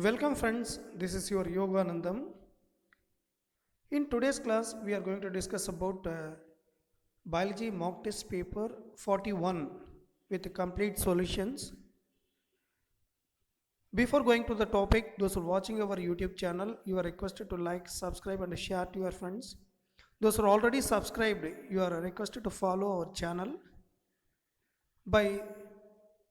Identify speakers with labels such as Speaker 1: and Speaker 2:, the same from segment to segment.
Speaker 1: Welcome friends, this is your Yoganandam. In today's class, we are going to discuss about biology mock test paper 41 with complete solutions. Before going to the topic, those who are watching our YouTube channel, you are requested to like, subscribe and share to your friends. Those who are already subscribed, you are requested to follow our channel. By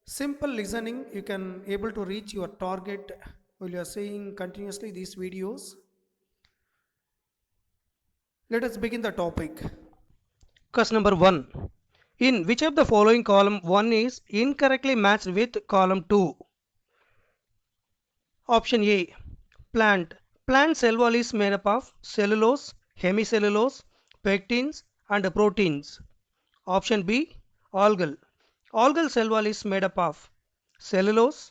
Speaker 1: simple listening, you can able to reach your target while you are seeing continuously these videos. Let us begin the topic.
Speaker 2: Question number 1. In which of the following column 1 is incorrectly matched with column 2? Option A. Plant. Plant cell wall is made up of cellulose, hemicellulose, pectins and proteins. Option B. Algal. Algal cell wall is made up of cellulose,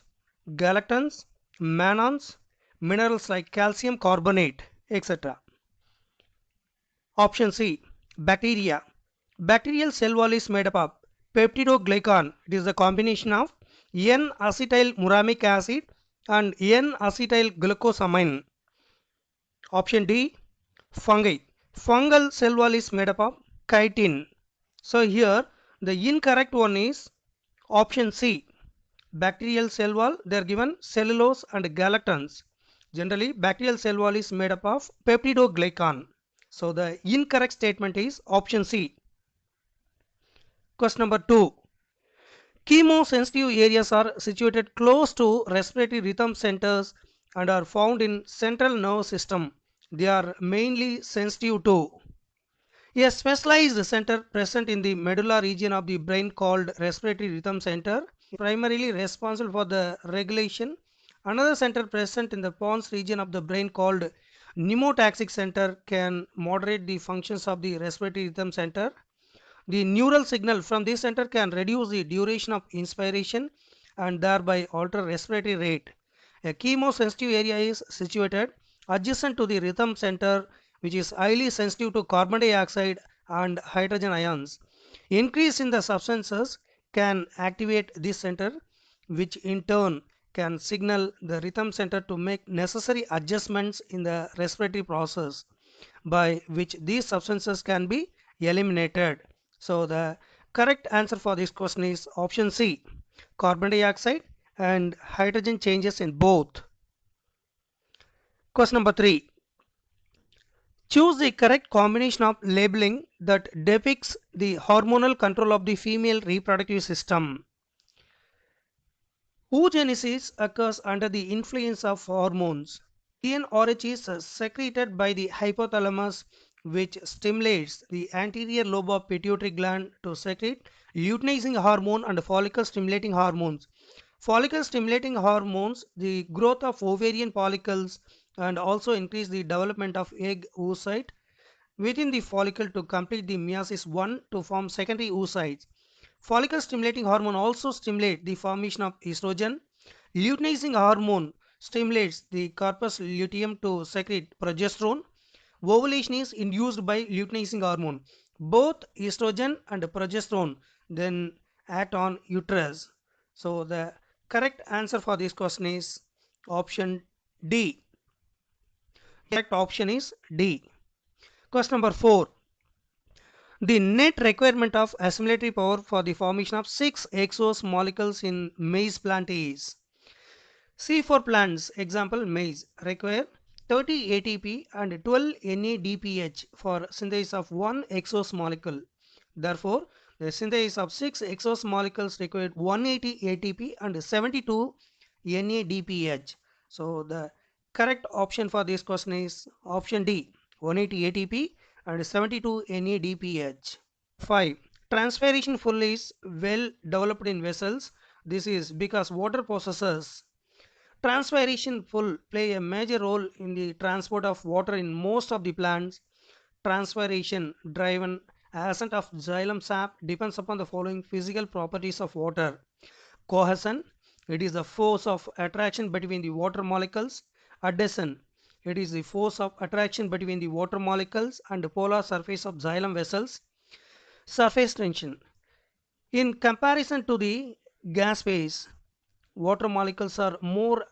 Speaker 2: galactans, mannans, minerals like calcium carbonate, etc. Option C. Bacteria. Bacterial cell wall is made up of peptidoglycan. It is a combination of N-acetyl-muramic acid and N-acetyl-glucosamine. Option D. Fungi. Fungal cell wall is made up of chitin. So here the incorrect one is option C. Bacterial cell wall, they are given cellulose and galactans. Generally bacterial cell wall is made up of peptidoglycan. So the incorrect statement is option C. Question number 2. Chemosensitive areas are situated close to respiratory rhythm centers and are found in central nervous system. They are mainly sensitive to a specialized center present in the medulla region of the brain called respiratory rhythm center, primarily responsible for the regulation. Another center present in the pons region of the brain called pneumotaxic center can moderate the functions of the respiratory rhythm center. The neural signal from this center can reduce the duration of inspiration and thereby alter respiratory rate. A chemosensitive area is situated adjacent to the rhythm center, which is highly sensitive to carbon dioxide and hydrogen ions. Increase in the substances can activate this center, which in turn can signal the rhythm center to make necessary adjustments in the respiratory process, by which these substances can be eliminated. So the correct answer for this question is option C. Carbon dioxide and hydrogen changes in both. Question number 3. Choose the correct combination of labeling that depicts the hormonal control of the female reproductive system. Oogenesis occurs under the influence of hormones. TNRH is secreted by the hypothalamus, which stimulates the anterior lobe of pituitary gland to secrete luteinizing hormone and follicle stimulating hormones. Follicle stimulating hormones the growth of ovarian follicles and also increase the development of egg oocyte within the follicle to complete the meiosis 1 to form secondary oocytes. Follicle stimulating hormone also stimulate the formation of estrogen. Luteinizing hormone stimulates the corpus luteum to secrete progesterone. Ovulation is induced by luteinizing hormone. Both estrogen and progesterone then act on uterus. So the correct answer for this question is option D. Correct option is D. Question number 4. The net requirement of assimilatory power for the formation of 6 exose molecules in maize plant is C4 plants, example maize, require 30 ATP and 12 NADPH for synthesis of 1 exose molecule. Therefore, the synthesis of 6 exose molecules required 180 ATP and 72 NADPH. So, the correct option for this question is option D, 180 ATP and 72 NADPH. 5. Transpiration full is well developed in vessels. This is because water possesses transpiration full play a major role in the transport of water in most of the plants. Transpiration driven ascent of xylem sap depends upon the following physical properties of water. Cohesion, it is the force of attraction between the water molecules. Adhesion, it is the force of attraction between the water molecules and the polar surface of xylem vessels. Surface tension, in comparison to the gas phase, water molecules are more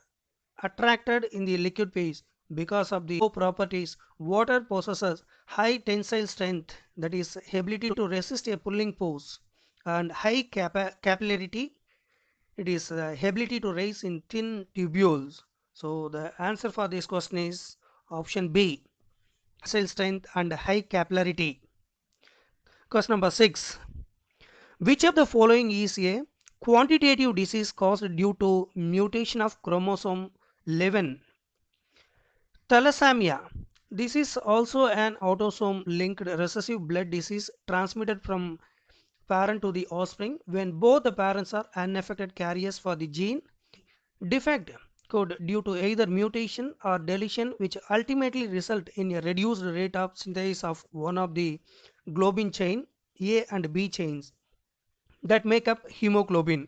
Speaker 2: attracted in the liquid phase. Because of the properties, water possesses high tensile strength, that is ability to resist a pulling force, and high capillarity, it is ability to rise in thin tubules. So the answer for this question is option B, tensile strength and high capillarity. Question number 6. Which of the following is a quantitative disease caused due to mutation of chromosome 11? Thalassemia. This is also an autosome linked recessive blood disease transmitted from parent to the offspring when both the parents are unaffected carriers for the gene. Defect could due to either mutation or deletion, which ultimately result in a reduced rate of synthesis of one of the globin chain A and B chains that make up hemoglobin.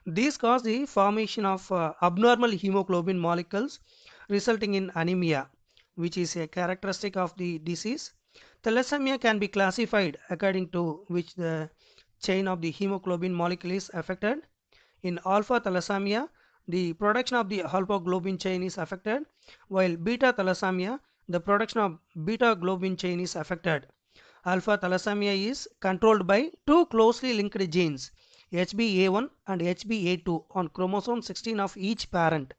Speaker 2: These cause the formation of abnormal hemoglobin molecules resulting in anemia, which is a characteristic of the disease. Thalassemia can be classified according to which the chain of the hemoglobin molecule is affected. In alpha thalassemia, the production of the alpha globin chain is affected, while beta thalassemia, the production of beta globin chain is affected. Alpha thalassemia is controlled by two closely linked genes, HbA1 and HbA2 on chromosome 16 of each parent,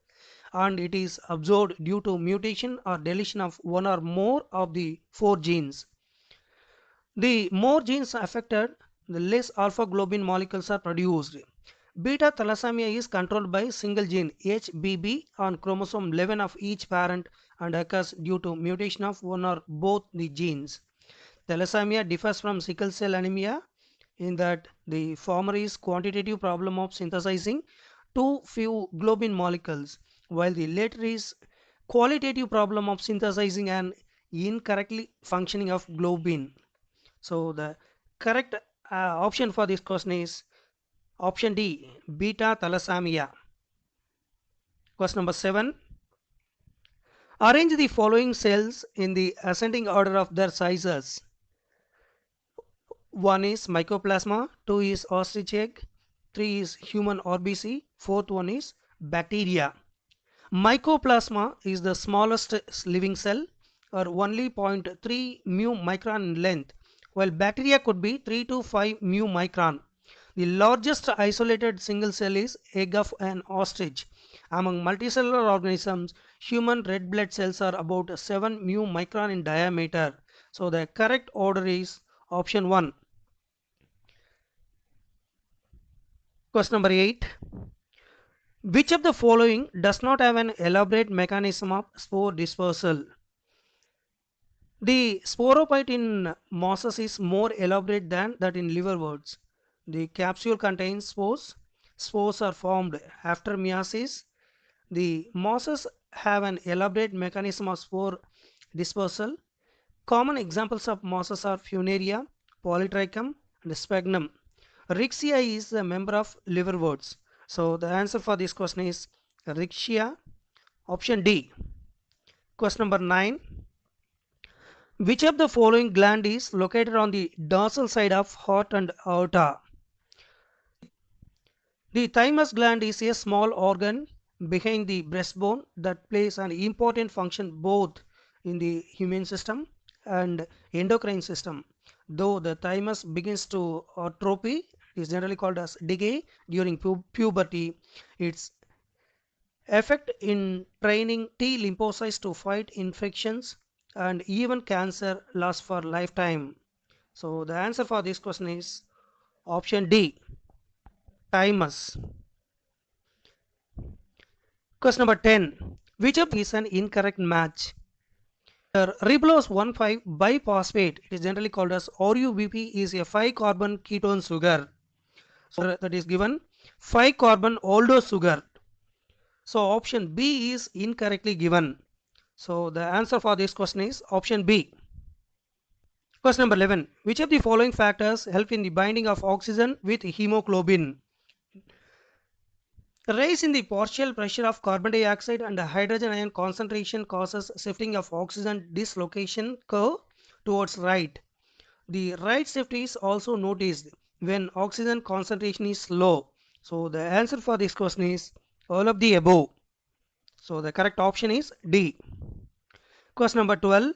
Speaker 2: and it is absorbed due to mutation or deletion of one or more of the four genes. The more genes affected, the less alpha globin molecules are produced. Beta thalassemia is controlled by single gene HBB on chromosome 11 of each parent and occurs due to mutation of one or both the genes. Thalassemia differs from sickle cell anemia in that the former is quantitative problem of synthesizing too few globin molecules, while the latter is qualitative problem of synthesizing an incorrectly functioning of globin. So the correct option for this question is option D, beta thalassemia. Question number 7. Arrange the following cells in the ascending order of their sizes. 1 is mycoplasma, 2 is ostrich egg, 3 is human RBC, fourth one is bacteria. Mycoplasma is the smallest living cell, or only 0.3 mu micron in length, while bacteria could be 3 to 5 mu micron. The largest isolated single cell is egg of an ostrich. Among multicellular organisms, human red blood cells are about 7 mu micron in diameter. So the correct order is option 1. Question number 8. Which of the following does not have an elaborate mechanism of spore dispersal? The sporophyte in mosses is more elaborate than that in liverworts. The capsule contains spores. Spores are formed after meiosis. The mosses have an elaborate mechanism of spore dispersal. Common examples of mosses are Funaria, Polytrichum, and Sphagnum. Rixia is a member of liverworts. So the answer for this question is Rixia, option D. Question number 9. Which of the following gland is located on the dorsal side of heart and aorta? The thymus gland is a small organ behind the breastbone that plays an important function both in the immune system and endocrine system. Though the thymus begins to atrophy, it is generally called as decay during puberty. Its effect in training T lymphocytes to fight infections and even cancer lasts for lifetime. So the answer for this question is option D, thymus. Question number 10. Which of these is an incorrect match? Ribulose 1,5 biphosphate, it is generally called as RUBP, is a 5 carbon ketone sugar. So that is given 5 carbon aldose sugar. So option B is incorrectly given. So the answer for this question is option B. Question number 11. Which of the following factors help in the binding of oxygen with hemoglobin? Rise in the partial pressure of carbon dioxide and hydrogen ion concentration causes shifting of oxygen dislocation curve towards right. The right shift is also noticed when oxygen concentration is low. So the answer for this question is all of the above. So the correct option is D. Question number 12.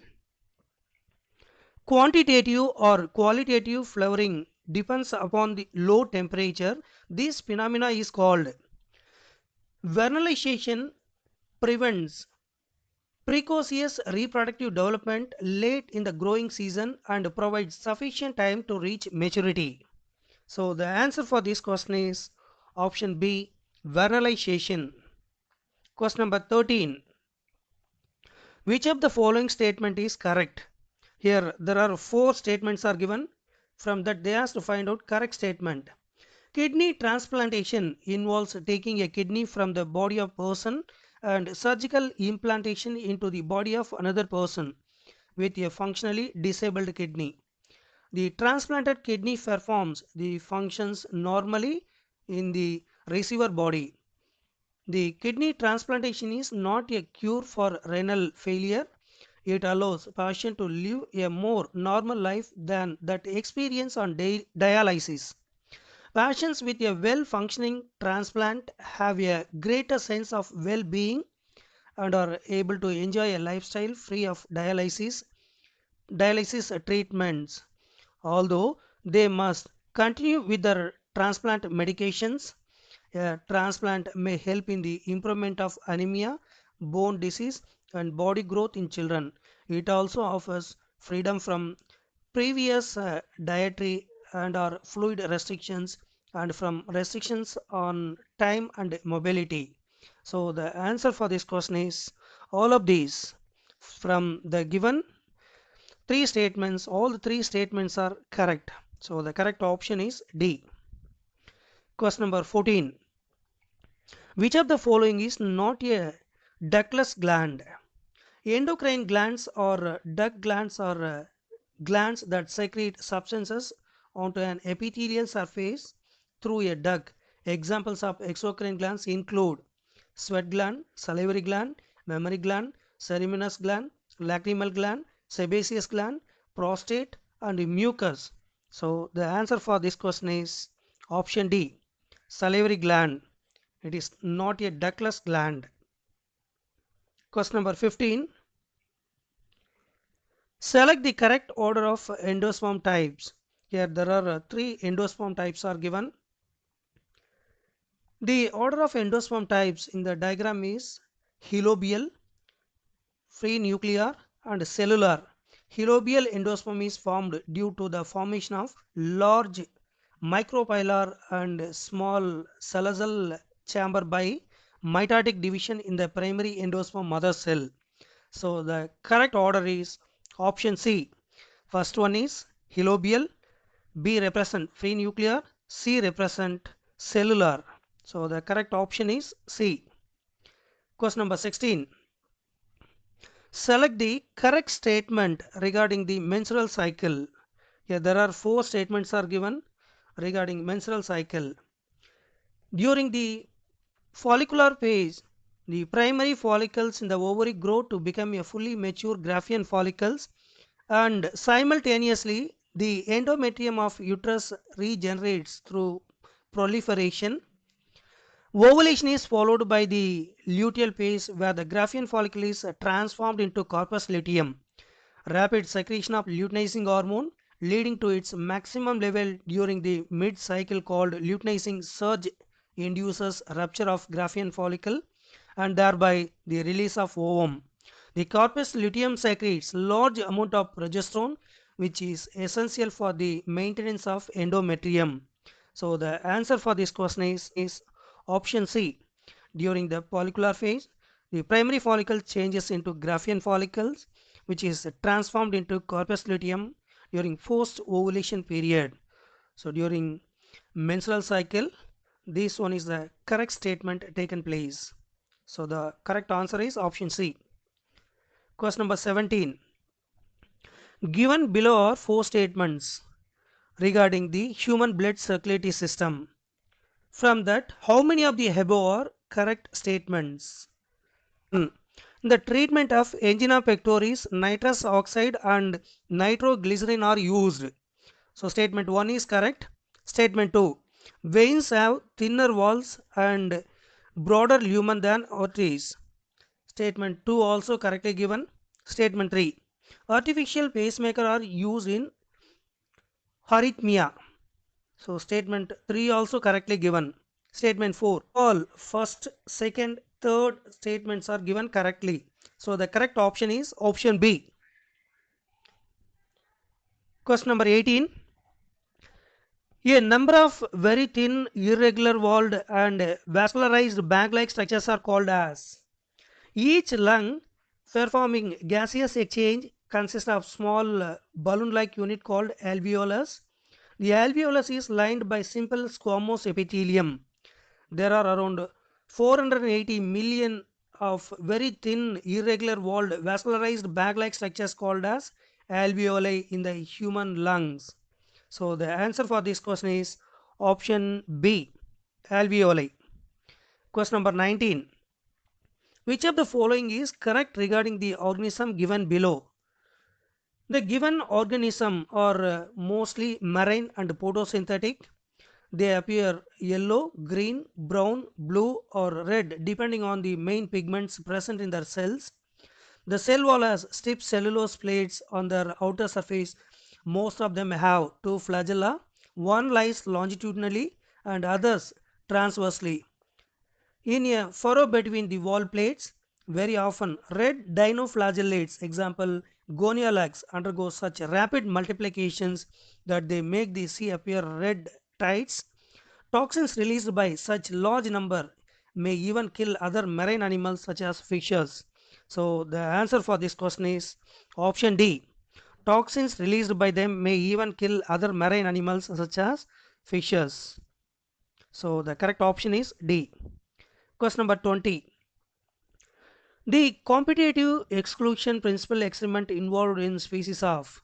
Speaker 2: Quantitative or qualitative flowering depends upon the low temperature. This phenomena is called vernalization, prevents precocious reproductive development late in the growing season and provides sufficient time to reach maturity. So the answer for this question is option B, vernalization. Question number 13. Which of the following statement is correct? Here there are four statements are given. From that they asked to find out correct statement. Kidney transplantation involves taking a kidney from the body of person and surgical implantation into the body of another person with a functionally disabled kidney. The transplanted kidney performs the functions normally in the receiver body. The kidney transplantation is not a cure for renal failure. It allows patient to live a more normal life than that experience on dialysis. Patients with a well-functioning transplant have a greater sense of well-being and are able to enjoy a lifestyle free of dialysis treatments, although they must continue with their transplant medications. A transplant may help in the improvement of anemia, bone disease, and body growth in children. It also offers freedom from previous dietary and or fluid restrictions and from restrictions on time and mobility. So the answer for this question is all of these. From the given three statements, all the three statements are correct. So the correct option is D. Question number 14. Which of the following is not a ductless gland? Endocrine glands or duct glands are glands that secrete substances onto an epithelial surface through a duct. Examples of exocrine glands include sweat gland, salivary gland, mammary gland, cereminous gland, lacrimal gland, sebaceous gland, prostate, and mucus. So the answer for this question is option D, salivary gland. It is not a ductless gland. Question number 15. Select the correct order of endosperm types. Here there are three endosperm types are given. The order of endosperm types in the diagram is helobial, free nuclear, and cellular. Helobial endosperm is formed due to the formation of large micropylar and small callosal chamber by mitotic division in the primary endosperm mother cell. So the correct order is option C. First one is helobial, B represent free nuclear, C represent cellular. So the correct option is C. Question number 16. Select the correct statement regarding the menstrual cycle. Here there are four statements are given regarding menstrual cycle. During the follicular phase, the primary follicles in the ovary grow to become a fully mature Graafian follicles, and simultaneously the endometrium of uterus regenerates through proliferation. Ovulation is followed by the luteal phase where the Graafian follicle is transformed into corpus luteum. Rapid secretion of luteinizing hormone leading to its maximum level during the mid-cycle called luteinizing surge induces rupture of Graafian follicle and thereby the release of ovum. The corpus luteum secretes large amount of progesterone which is essential for the maintenance of endometrium. So the answer for this question is option C. During the follicular phase, the primary follicle changes into Graafian follicles which is transformed into corpus luteum during post ovulation period. So during menstrual cycle, this one is the correct statement taken place. So the correct answer is option C. Question number 17. Given below are four statements regarding the human blood circulatory system. From that, how many of the above are correct statements? In the treatment of angina pectoris, nitrous oxide and nitroglycerin are used. So statement 1 is correct. Statement 2. Veins have thinner walls and broader lumen than arteries. Statement 2 also correctly given. Statement 3. Artificial pacemaker are used in arrhythmia. So statement 3 also correctly given. Statement 4. All first, second, third statements are given correctly. So the correct option is option B. Question number 18. A number of very thin, irregular walled and vascularized bag-like structures are called as. Each lung performing gaseous exchange consists of small balloon-like unit called alveolus. The alveolus is lined by simple squamous epithelium. There are around 480 million of very thin, irregular walled, vascularized bag-like structures called as alveoli in the human lungs. So the answer for this question is option B, alveoli. Question number 19. Which of the following is correct regarding the organism given below? The given organism are mostly marine and photosynthetic. They appear yellow, green, brown, blue or red depending on the main pigments present in their cells. The cell wall has stiff cellulose plates on their outer surface. Most of them have two flagella. One lies longitudinally and others transversely. In a furrow between the wall plates, very often red dinoflagellates, example goniolax, undergo such rapid multiplications that they make the sea appear red tides. Toxins released by such large number may even kill other marine animals such as fishes. So the answer for this question is option D. Toxins released by them may even kill other marine animals such as fishes. So the correct option is D. Question number 20. The competitive exclusion principle experiment involved in species of.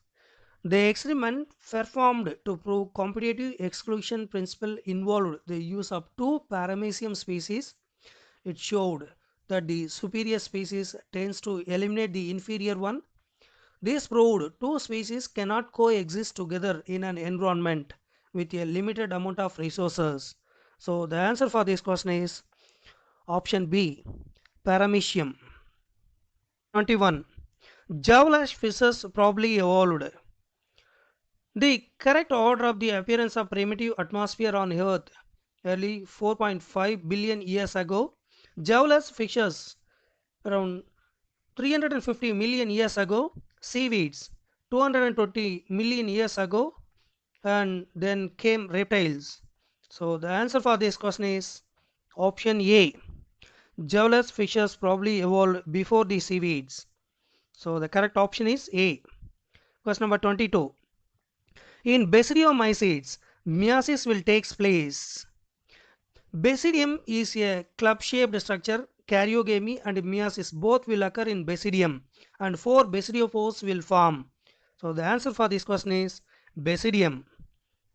Speaker 2: The experiment performed to prove competitive exclusion principle involved the use of two paramecium species. It showed that the superior species tends to eliminate the inferior one. This proved two species cannot coexist together in an environment with a limited amount of resources. So the answer for this question is option B, paramecium. 21. Jawlash fishes probably evolved. The correct order of the appearance of primitive atmosphere on Earth early 4.5 billion years ago. Jawless fishes around 350 million years ago. Seaweeds 220 million years ago. And then came reptiles. So the answer for this question is option A. Jawless fishes probably evolved before the seaweeds. So the correct option is A. Question number 22. In basidiomycetes, meiosis will take place. Basidium is a club-shaped structure. Karyogamy and meiosis both will occur in basidium and 4 basidiophores will form. So the answer for this question is basidium.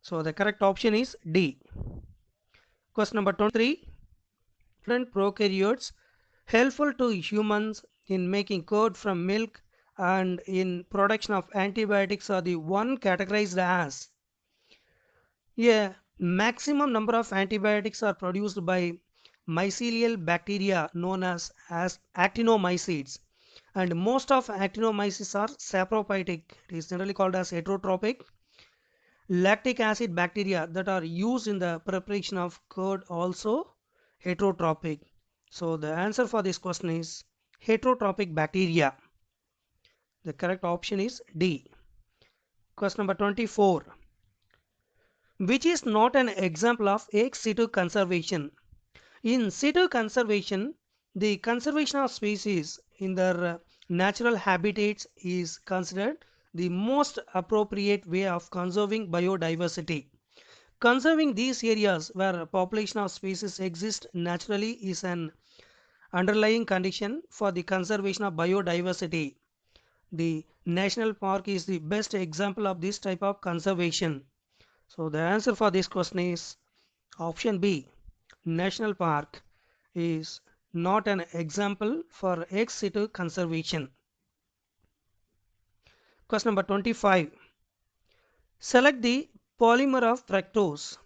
Speaker 2: So the correct option is D. Question number 23. Different prokaryotes helpful to humans in making curd from milk and in production of antibiotics are the one categorized as. A maximum number of antibiotics are produced by mycelial bacteria known as actinomycetes, and most of actinomycetes are saprophytic. It is generally called as heterotrophic. Lactic acid bacteria that are used in the preparation of curd also heterotrophic. So the answer for this question is heterotrophic bacteria. The correct option is D. Question number 24. Which is not an example of ex situ conservation? In situ conservation, the conservation of species in their natural habitats is considered the most appropriate way of conserving biodiversity. Conserving these areas where a population of species exist naturally is an underlying condition for the conservation of biodiversity. The national park is the best example of this type of conservation. So the answer for this question is option B. National park is not an example for ex situ conservation. Question number 25. Select the polymer of fructose.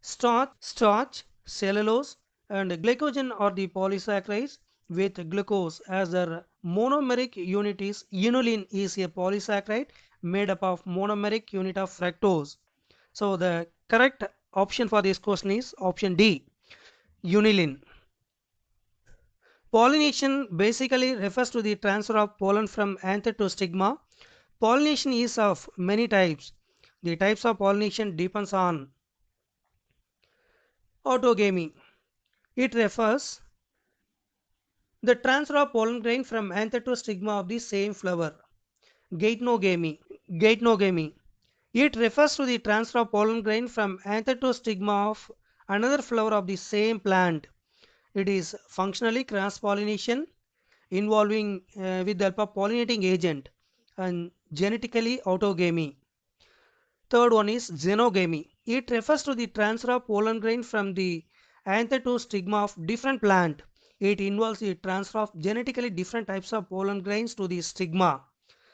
Speaker 2: Starch, cellulose and glycogen are the polysaccharides with glucose as their monomeric unit is inulin is a polysaccharide made up of monomeric unit of fructose. So the correct option for this question is option D, unilin. Pollination basically refers to the transfer of pollen from anther to stigma. Pollination is of many types. The types of pollination depends on autogamy. It refers the transfer of pollen grain from anther to stigma of the same flower. Geitonogamy. Geitonogamy. It refers to the transfer of pollen grain from anther to stigma of another flower of the same plant. It is functionally cross-pollination involving with the help of pollinating agent and genetically autogamy. Third one is xenogamy. It refers to the transfer of pollen grain from the anther to stigma of different plant. It involves the transfer of genetically different types of pollen grains to the stigma.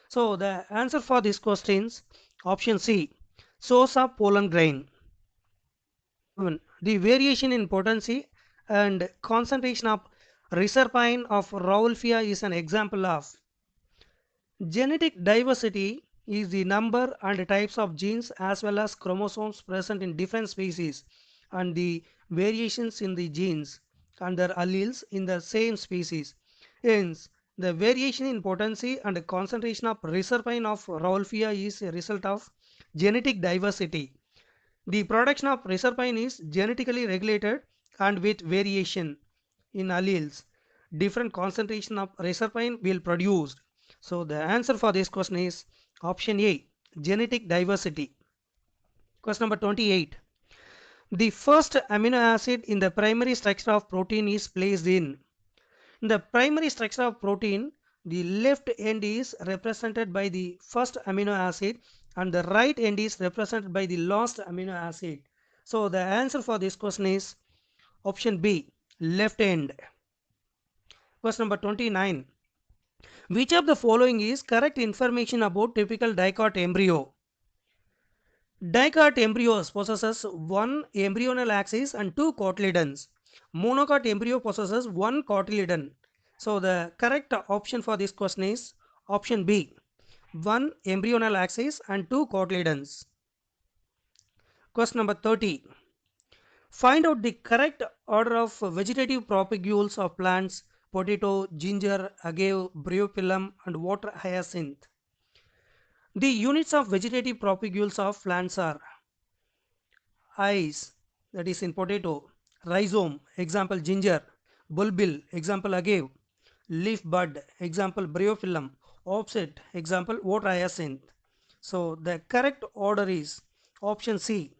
Speaker 2: So the answer for these questions, option C, source of pollen grain. The variation in potency and concentration of reserpine of Rauwolfia is an example of genetic diversity is the number and types of genes as well as chromosomes present in different species and the variations in the genes and their alleles in the same species. Hence, the variation in potency and concentration of reserpine of Rauwolfia is a result of genetic diversity. The production of reserpine is genetically regulated and with variation in alleles. Different concentration of reserpine will produced. So the answer for this question is option A, genetic diversity. Question number 28. The first amino acid in the primary structure of protein is placed in. In the primary structure of protein, the left end is represented by the first amino acid and the right end is represented by the last amino acid. So the answer for this question is option B, left end. Question number 29. Which of the following is correct information about typical dicot embryo? Dicot embryos possesses one embryonal axis and two cotyledons. Monocot embryo possesses one cotyledon. So the correct option for this question is option B, one embryonal axis and two cotyledons. Question number 30. Find out the correct order of vegetative propagules of plants: potato, ginger, agave, bryophyllum and water hyacinth. The units of vegetative propagules of plants are eyes, that is in potato; rhizome, example ginger; bulbil, example agave; leaf bud, example bryophyllum; offset, example water hyacinth. So the correct order is option C,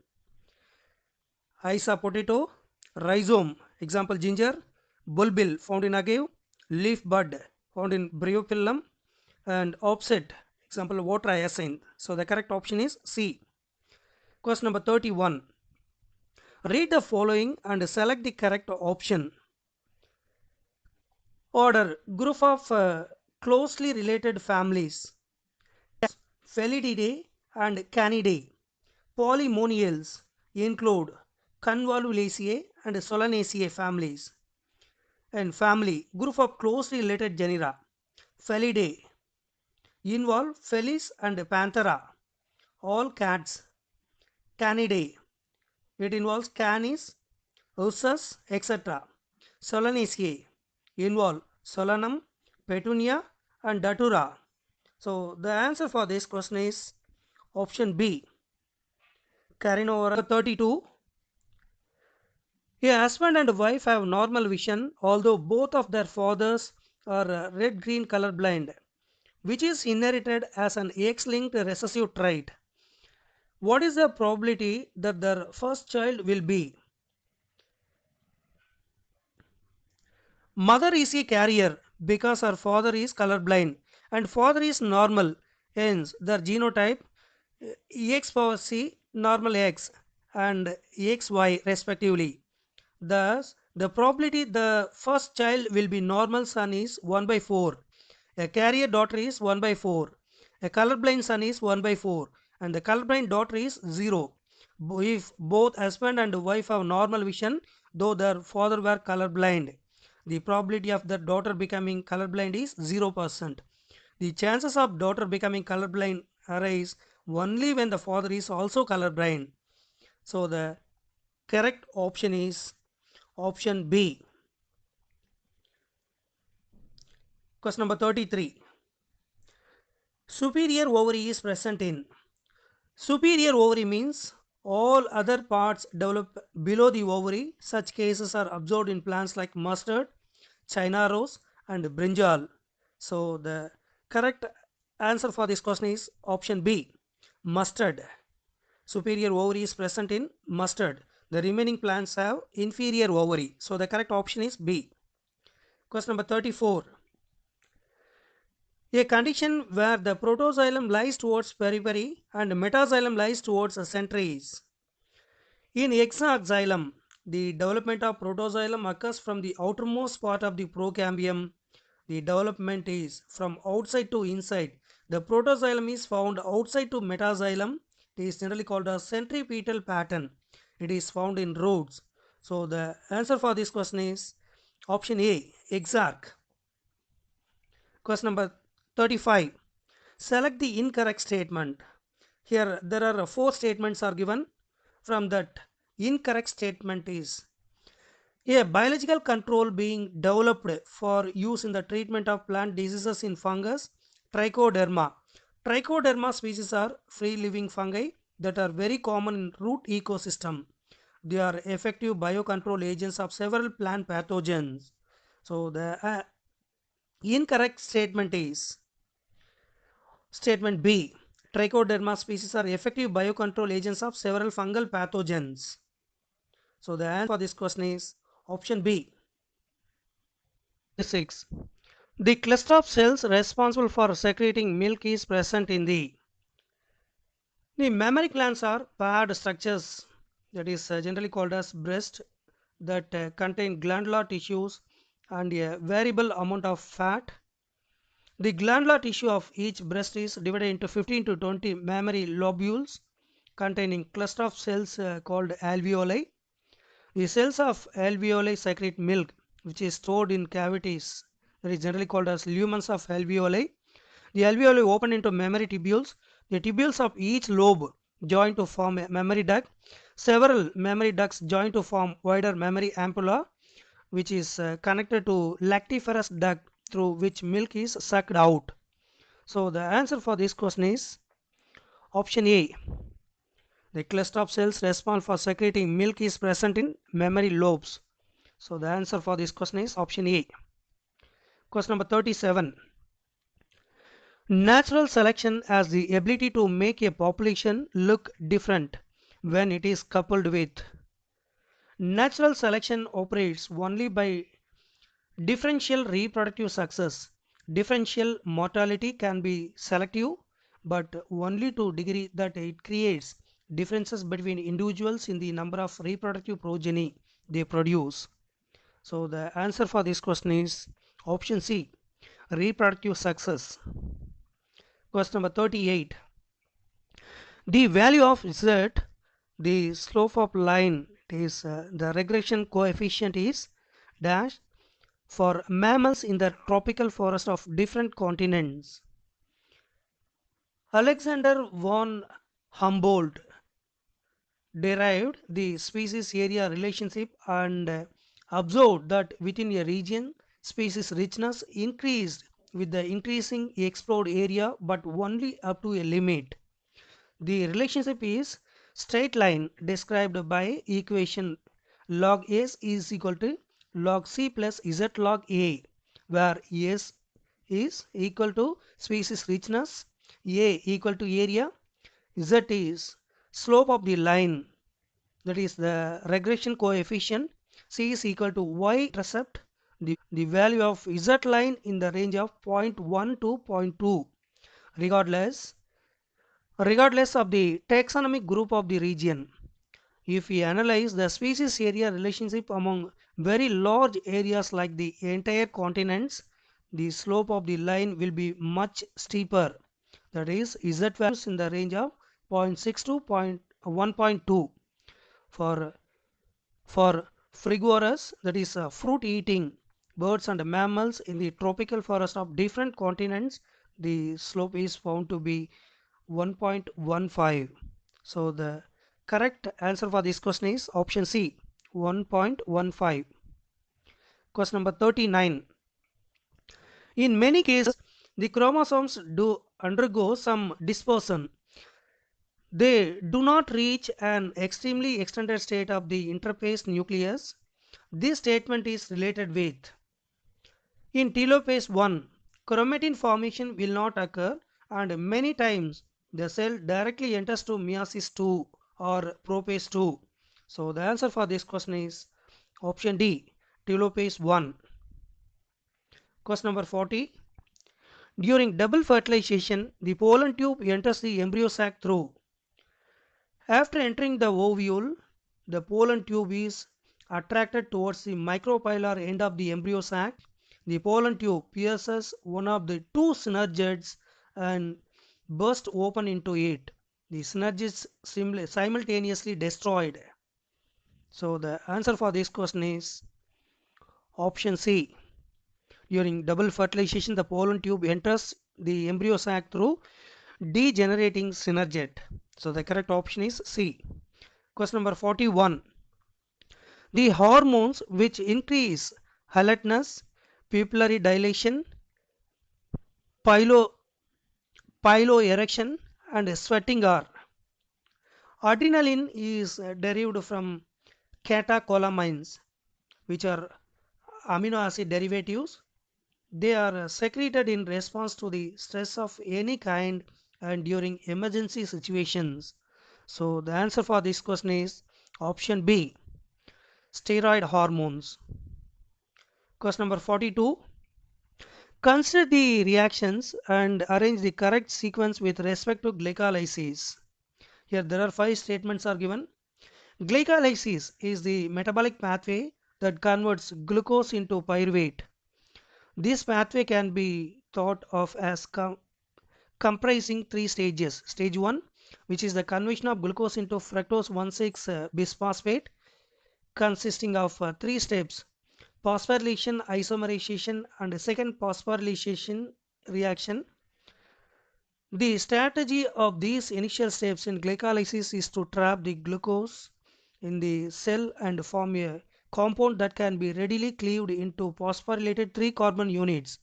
Speaker 2: eyes of potato, rhizome, example ginger; bulbil found in agave; leaf bud found in bryophyllum; and offset, example water hyacinth. So the correct option is C. Question number 31. Read the following and select the correct option. Order: group of closely related families: Felidae and Canidae. Polymonials include Convolvulaceae and Solanaceae families. And family: group of closely related genera. Felidae involve Felis and Panthera, all cats. Canidae, it involves Canis, Ursus, etc. Solanaceae involve Solanum, Petunia and Datura. So the answer for this question is option B, Carinivora. 32. A husband and wife have normal vision although both of their fathers are red-green colorblind, which is inherited as an X-linked recessive trait. What is the probability that their first child will be? Mother is a carrier because her father is colorblind and father is normal, hence their genotype X power C normal X and XY respectively. Thus, the probability the first child will be normal son is 1 by 4. A carrier daughter is 1 by 4. A colorblind son is 1 by 4. And the colorblind daughter is 0. If both husband and wife have normal vision, though their father were colorblind. the probability of the daughter becoming colorblind is 0%. The chances of daughter becoming colorblind arise only when the father is also colorblind. So the correct option is option B. Question number 33. Superior ovary is present in. Superior ovary means all other parts develop below the ovary. Such cases are observed in plants like mustard, China rose, and brinjal. So the correct answer for this question is option B, mustard. Superior ovary is present in mustard. The remaining plants have inferior ovary. So the correct option is B. Question number 34. A condition where the protoxylem lies towards periphery and metaxylem lies towards the center is. In exoxylem, the development of protoxylem occurs from the outermost part of the procambium. The development is from outside to inside. The protoxylem is found outside to metaxylem. It is generally called a centripetal pattern. It is found in roots. So the answer for this question is option A, exarch. Question number 35. Select the incorrect statement. Here there are 4 statements are given. From that, incorrect statement is a biological control being developed for use in the treatment of plant diseases in fungus, trichoderma. Trichoderma species are free living fungi that are very common in root ecosystem. They are effective biocontrol agents of several plant pathogens. So the incorrect statement is statement B. Trichoderma species are effective biocontrol agents of several fungal pathogens. So the answer for this question is option B. 6. The cluster of cells responsible for secreting milk is present in the mammary glands are paired structures, that is generally called as breast, that contain glandular tissues and a variable amount of fat. The glandular tissue of each breast is divided into 15 to 20 mammary lobules containing cluster of cells called alveoli. The cells of alveoli secrete milk which is stored in cavities, that is generally called as lumens of alveoli. The alveoli open into mammary tubules. The tubules of each lobe join to form a mammary duct. Several mammary ducts join to form wider mammary ampulla which is connected to lactiferous duct through which milk is sucked out. So the answer for this question is option A. The cluster of cells responsible for secreting milk is present in mammary lobes. So the answer for this question is option A. Question number 37. Natural selection has the ability to make a population look different when it is coupled with. Natural selection operates only by differential reproductive success. Differential mortality can be selective, but only to degree that it creates differences between individuals in the number of reproductive progeny they produce. So the answer for this question is option C, reproductive success. Question number 38. The value of z, the slope of line, is the regression coefficient is dash for mammals in the tropical forest of different continents. Alexander von Humboldt derived the species area relationship and observed that within a region species richness increased with the increasing explored area but only up to a limit. The relationship is straight line described by equation log S is equal to log C plus Z log A, where S is equal to species richness, A equal to area, Z is slope of the line, that is the regression coefficient, C is equal to y intercept, the value of Z line in the range of 0.1 to 0.2 regardless of the taxonomic group of the region. If we analyze the species area relationship among very large areas like the entire continents, the slope of the line will be much steeper, that is Z values in the range of 0.6 to 1.2. For frugivorous, that is fruit eating, birds and mammals in the tropical forest of different continents, the slope is found to be 1.15. So the correct answer for this question is option C, 1.15. Question number 39. In many cases, the chromosomes do undergo some dispersion. They do not reach an extremely extended state of the interphase nucleus. This statement is related with in telophase 1, chromatin formation will not occur and many times the cell directly enters to meiosis 2 or prophase 2. So the answer for this question is option D, telophase 1. Question number 40. During double fertilization, the pollen tube enters the embryo sac through. After entering the ovule, the pollen tube is attracted towards the micropylar end of the embryo sac. The pollen tube pierces one of the two synergids and bursts open into it. The synergids simultaneously destroyed. So the answer for this question is option C. During double fertilization, the pollen tube enters the embryo sac through degenerating synergid. So the correct option is C. Question number 41. The hormones which increase alertness, pupillary dilation, pylo, piloerection and sweating are adrenaline is derived from catecholamines, which are amino acid derivatives. They are secreted in response to the stress of any kind and during emergency situations. So the answer for this question is option B, steroid hormones. Question number 42. Consider the reactions and arrange the correct sequence with respect to glycolysis. Here there are 5 statements are given. Glycolysis is the metabolic pathway that converts glucose into pyruvate. This pathway can be thought of as comprising 3 stages. Stage 1, which is the conversion of glucose into fructose 1,6 bisphosphate, consisting of 3 steps: phosphorylation, isomerization and second phosphorylation reaction. The strategy of these initial steps in glycolysis is to trap the glucose in the cell and form a compound that can be readily cleaved into phosphorylated 3 carbon units.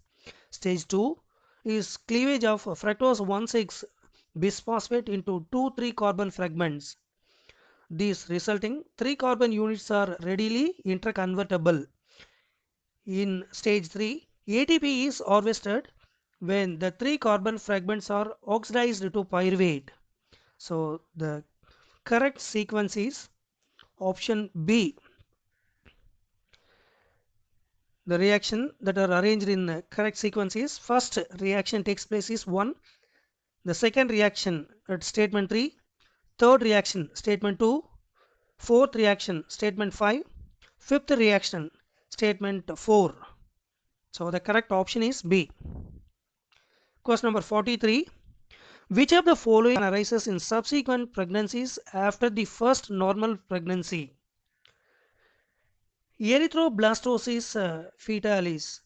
Speaker 2: Stage 2 is cleavage of fructose 1,6 bisphosphate into 2 3 carbon fragments. These resulting 3 carbon units are readily interconvertible. In stage 3, ATP is harvested when the 3 carbon fragments are oxidized to pyruvate. So the correct sequence is option B. The reaction that are arranged in correct sequence is: first reaction takes place is 1, the second reaction at statement 3, third reaction statement 2, fourth reaction statement 5, fifth reaction statement 4. So the correct option is B. Question number 43. Which of the following arises in subsequent pregnancies after the first normal pregnancy? Erythroblastosis fetalis,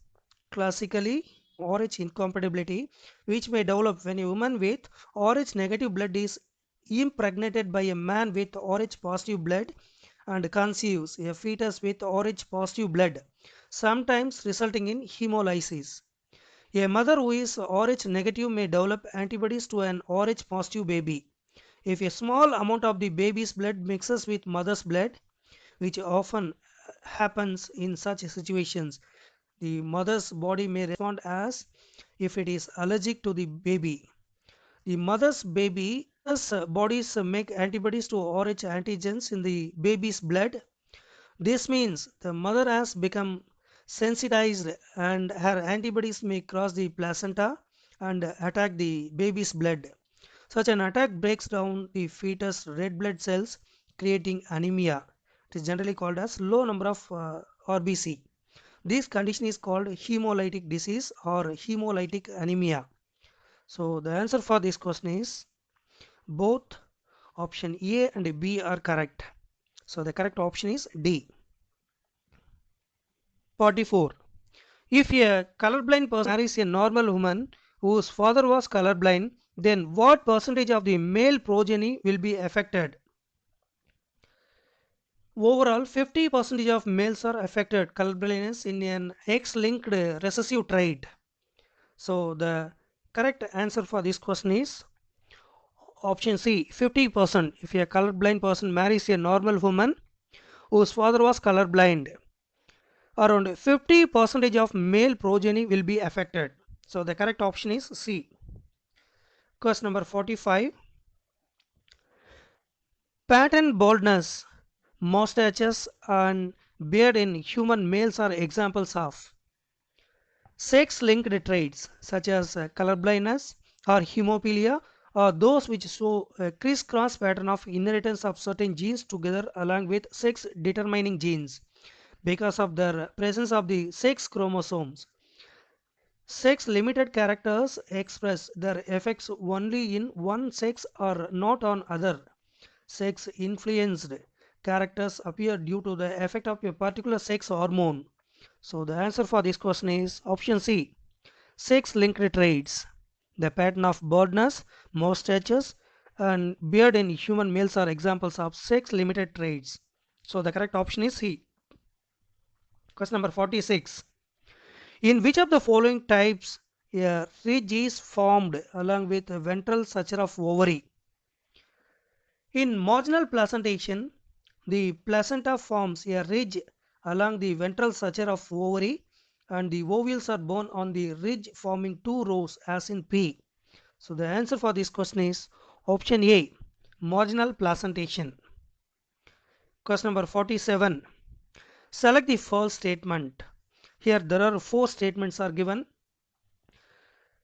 Speaker 2: classically Rh incompatibility, which may develop when a woman with Rh negative blood is impregnated by a man with Rh positive blood and conceives a fetus with Rh positive blood, sometimes resulting in hemolysis. A mother who is Rh negative may develop antibodies to an Rh positive baby. If a small amount of the baby's blood mixes with mother's blood, which often happens in such situations, the mother's body may respond as if it is allergic to the baby. The mother's bodies make antibodies to Rh antigens in the baby's blood. This means the mother has become sensitized and her antibodies may cross the placenta and attack the baby's blood. Such an attack breaks down the fetus red blood cells, creating anemia. It is generally called as low number of RBC. This condition is called hemolytic disease or hemolytic anemia. So the answer for this question is both option A and B are correct. So the correct option is D. 44. If a colorblind person marries a normal woman whose father was colorblind, then what percentage of the male progeny will be affected? Overall, 50% of males are affected colorblindness in an X-linked recessive trait. So the correct answer for this question is option C, 50%. If a colorblind person marries a normal woman whose father was colorblind, around 50% of male progeny will be affected. So the correct option is C. Question number 45. Pattern baldness, mustaches, and beard in human males are examples of sex-linked traits such as colorblindness or hemophilia, or those which show a crisscross pattern of inheritance of certain genes together along with sex-determining genes because of their presence of the sex chromosomes. Sex-limited characters express their effects only in one sex or not on other. Sex-influenced characters appear due to the effect of a particular sex hormone. So the answer for this question is option C. Sex-linked traits. The pattern of baldness, mustaches, and beard in human males are examples of sex-limited traits. So the correct option is C. Question number 46. In which of the following types a ridge is formed along with a ventral suture of ovary? In marginal placentation, the placenta forms a ridge along the ventral suture of ovary and the ovules are borne on the ridge forming two rows as in P. So the answer for this question is option A, marginal placentation. Question number 47. Select the false statement. Here there are four statements are given.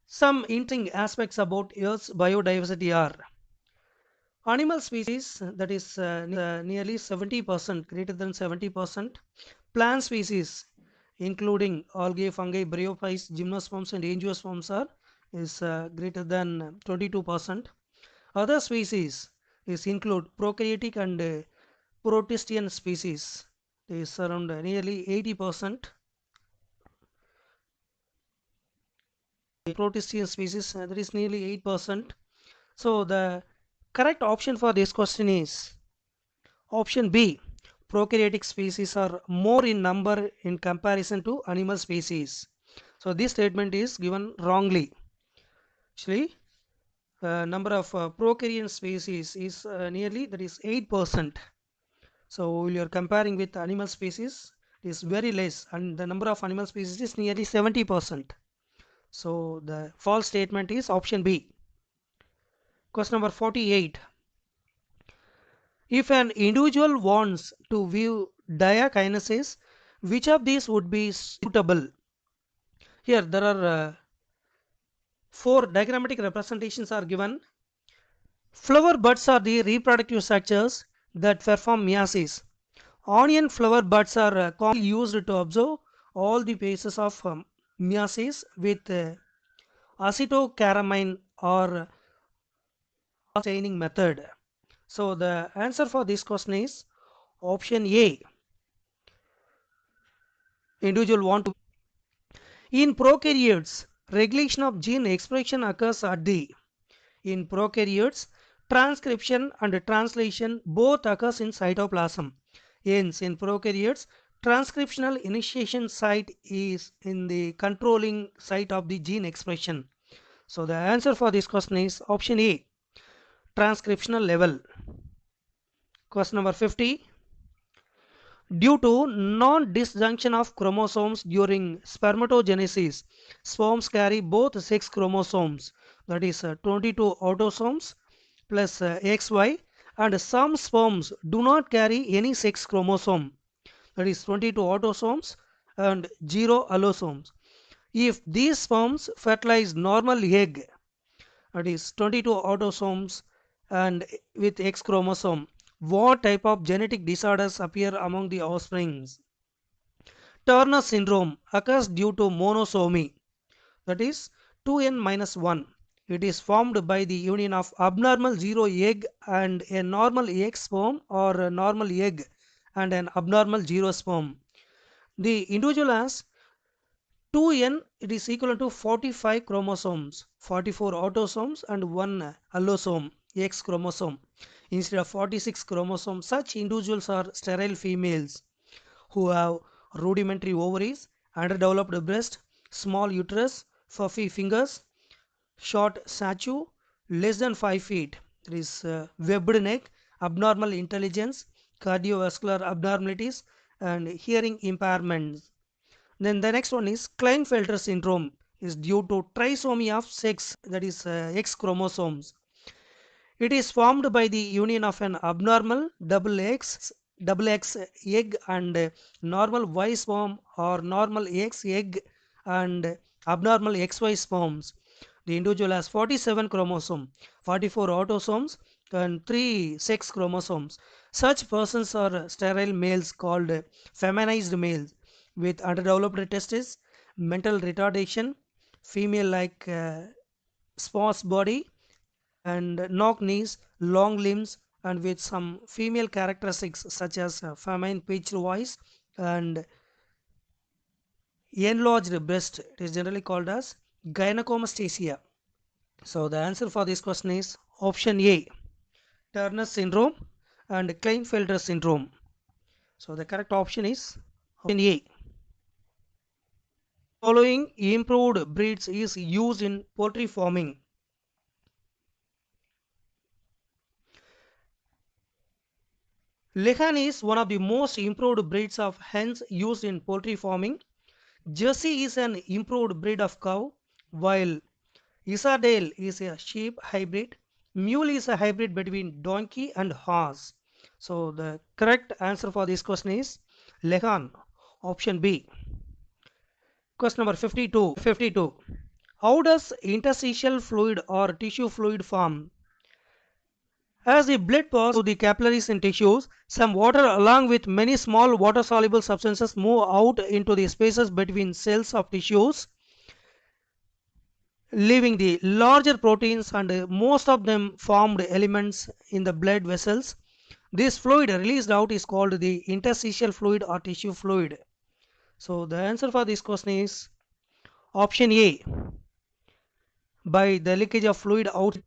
Speaker 2: Some interesting aspects about Earth's biodiversity are animal species, that is nearly 70%, greater than 70%. Plant species including algae, fungi, bryophytes, gymnosperms and angiosperms are is greater than 22%. Other species is include prokaryotic and protistian species is around nearly 80%. Protistian species that is nearly 8%. So the correct option for this question is option B. Prokaryotic species are more in number in comparison to animal species. So this statement is given wrongly. Actually, number of prokaryotic species is nearly, that is 8%. So when you are comparing with animal species, it is very less, and the number of animal species is nearly 70%. So the false statement is option B. Question number 48. If an individual wants to view diakinesis, which of these would be suitable? Here there are four diagrammatic representations are given. Flower buds are the reproductive structures that perform meiosis. Onion flower buds are commonly used to observe all the phases of meiosis with acetocaramine or staining method. So the answer for this question is option A. Individual want to. In prokaryotes, regulation of gene expression occurs at the. In prokaryotes, transcription and translation both occurs in cytoplasm. Hence, in prokaryotes, transcriptional initiation site is in the controlling site of the gene expression. So the answer for this question is option A, transcriptional level. Question number 50. Due to non-disjunction of chromosomes during spermatogenesis, sperms carry both sex chromosomes, that is 22 autosomes plus XY, and some sperms do not carry any sex chromosome, that is 22 autosomes and 0 allosomes. If these sperms fertilize normal egg, that is 22 autosomes and with X chromosome, what type of genetic disorders appear among the offsprings? Turner syndrome occurs due to monosomy, that is 2n minus 1. It is formed by the union of abnormal 0 egg and a normal X sperm, or a normal egg and an abnormal 0 sperm. The individual has 2n, it is equal to 45 chromosomes, 44 autosomes and 1 allosome, X chromosome. Instead of 46 chromosomes, such individuals are sterile females who have rudimentary ovaries, underdeveloped breast, small uterus, fluffy fingers, short stature, less than 5 feet. There is webbed neck, abnormal intelligence, cardiovascular abnormalities, and hearing impairments. Then the next one is Klinefelter syndrome is due to trisomy of sex, that is X chromosomes. It is formed by the union of an abnormal double X egg and normal Y sperm, or normal X egg and abnormal XY sperms. The individual has 47 chromosomes, 44 autosomes and 3 sex chromosomes. Such persons are sterile males called feminized males with underdeveloped testes, mental retardation, female like sparse body and knock knees, long limbs, and with some female characteristics such as feminine pitched voice and enlarged breast. It is generally called as gynecomastasia. So the answer for this question is option A, Turner syndrome and Klinefelter syndrome. So the correct option is option A. Following improved breeds is used in poultry farming. Lehan is one of the most improved breeds of hens used in poultry farming. Jersey is an improved breed of cow, while Isadale is a sheep hybrid. Mule is a hybrid between donkey and horse. So the correct answer for this question is Lehan, option B. Question number 52. How does interstitial fluid or tissue fluid form? As the blood passes through the capillaries in tissues, some water along with many small water-soluble substances move out into the spaces between cells of tissues, leaving the larger proteins and most of them formed elements in the blood vessels. This fluid released out is called the interstitial fluid or tissue fluid. So the answer for this question is option A, by the leakage of fluid out.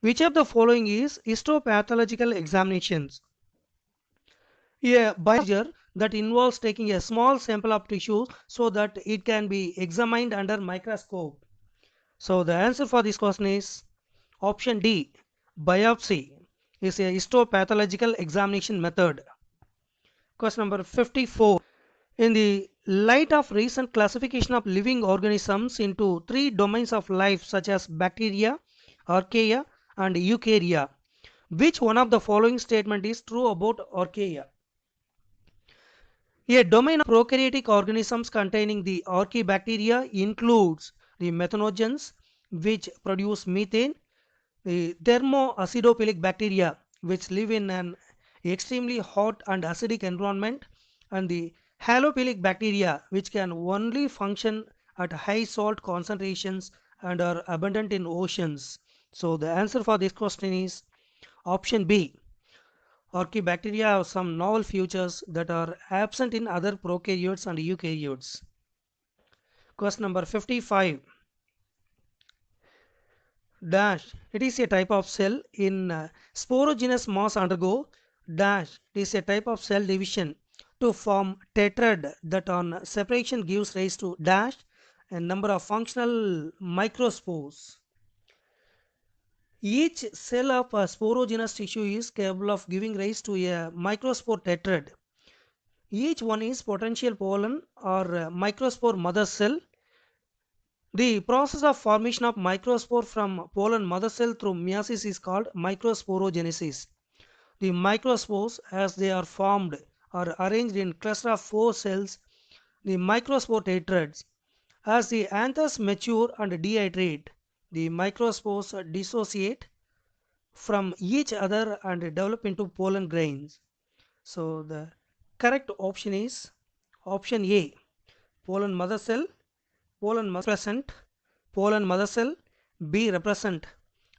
Speaker 2: Which of the following is histopathological examinations? A biopsy that involves taking a small sample of tissue so that it can be examined under microscope. So the answer for this question is option D. Biopsy is a histopathological examination method. Question number 54. In the light of recent classification of living organisms into three domains of life such as bacteria, archaea and eukarya, which one of the following statement is true about archaea? A domain of prokaryotic organisms containing the archaebacteria includes the methanogens, which produce methane, the thermoacidophilic bacteria, which live in an extremely hot and acidic environment, and the halophilic bacteria, which can only function at high salt concentrations and are abundant in oceans. So the answer for this question is option B. Archaebacteria have some novel features that are absent in other prokaryotes and eukaryotes. Question number 55. Dash. It is a type of cell in sporogenous mass undergo dash. It is a type of cell division to form tetrad that on separation gives rise to dash a number of functional microspores. Each cell of a sporogenous tissue is capable of giving rise to a microspore tetrad. Each one is potential pollen or microspore mother cell. The process of formation of microspore from pollen mother cell through meiosis is called microsporogenesis. The microspores, as they are formed, are arranged in cluster of 4 cells, the microspore tetrads. As the anthers mature and dehydrate, the microspores dissociate from each other and develop into pollen grains. So the correct option is option A. Pollen mother cell. Pollen mother represent pollen mother cell. B represent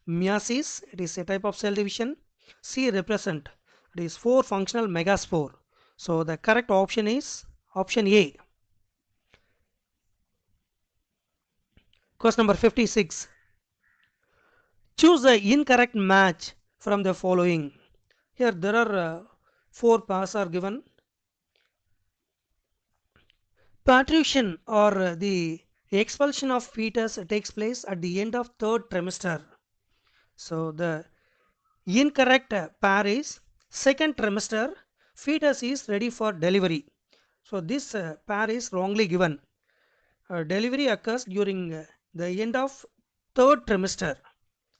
Speaker 2: meiosis. It is a type of cell division. C represent, it is 4 functional megaspore. So the correct option is option A. Question number 56. Choose the incorrect match from the following. Here there are 4 paths are given. Patriation or the expulsion of fetus takes place at the end of 3rd trimester. So the incorrect pair is 2nd trimester, fetus is ready for delivery. So this pair is wrongly given. Delivery occurs during the end of 3rd trimester.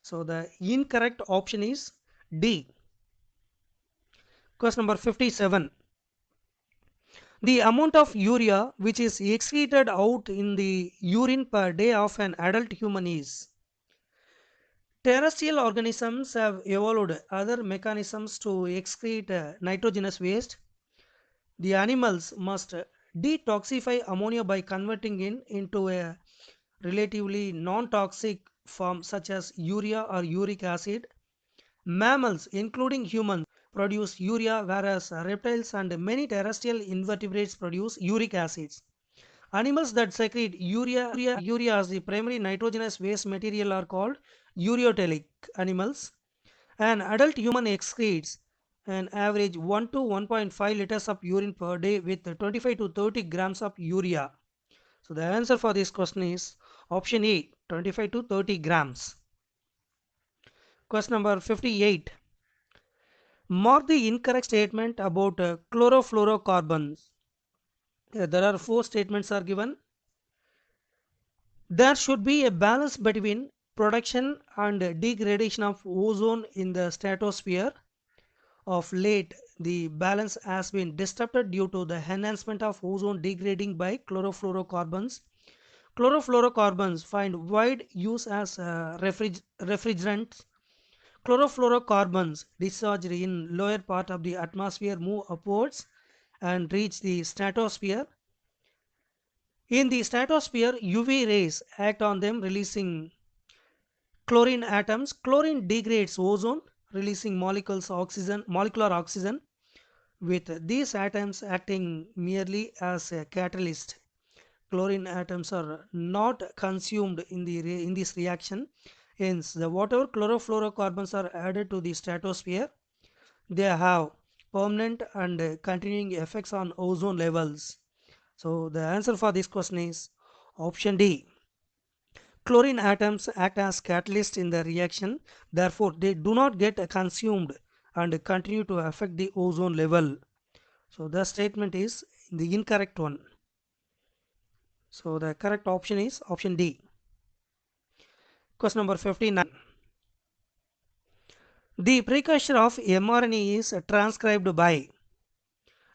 Speaker 2: So the incorrect option is D. Question number 57. The amount of urea which is excreted out in the urine per day of an adult human is. Terrestrial organisms have evolved other mechanisms to excrete nitrogenous waste. The animals must detoxify ammonia by converting it into a relatively non-toxic form such as urea or uric acid. Mammals, including humans, produce urea, whereas reptiles and many terrestrial invertebrates produce uric acids. Animals that secrete urea as the primary nitrogenous waste material are called ureotelic animals. An adult human excretes an average 1 to 1.5 liters of urine per day with 25 to 30 grams of urea. So the answer for this question is option A, 25 to 30 grams. Question number 58. Mark the incorrect statement about chlorofluorocarbons. There are 4 statements are given. There should be a balance between production and degradation of ozone in the stratosphere. Of late, the balance has been disrupted due to the enhancement of ozone degrading by chlorofluorocarbons. Chlorofluorocarbons find wide use as refrigerants. Chlorofluorocarbons discharged in lower part of the atmosphere move upwards and reach the stratosphere. In the stratosphere, UV rays act on them, releasing chlorine atoms. Chlorine degrades ozone, releasing molecular oxygen, with these atoms acting merely as a catalyst. Chlorine atoms are not consumed in this reaction. Hence, the whatever chlorofluorocarbons are added to the stratosphere, they have permanent and continuing effects on ozone levels. So the answer for this question is option D. Chlorine atoms act as catalysts in the reaction, therefore they do not get consumed and continue to affect the ozone level. So the statement is the incorrect one. So the correct option is option D. Question number 59. The precursor of mRNA is transcribed by.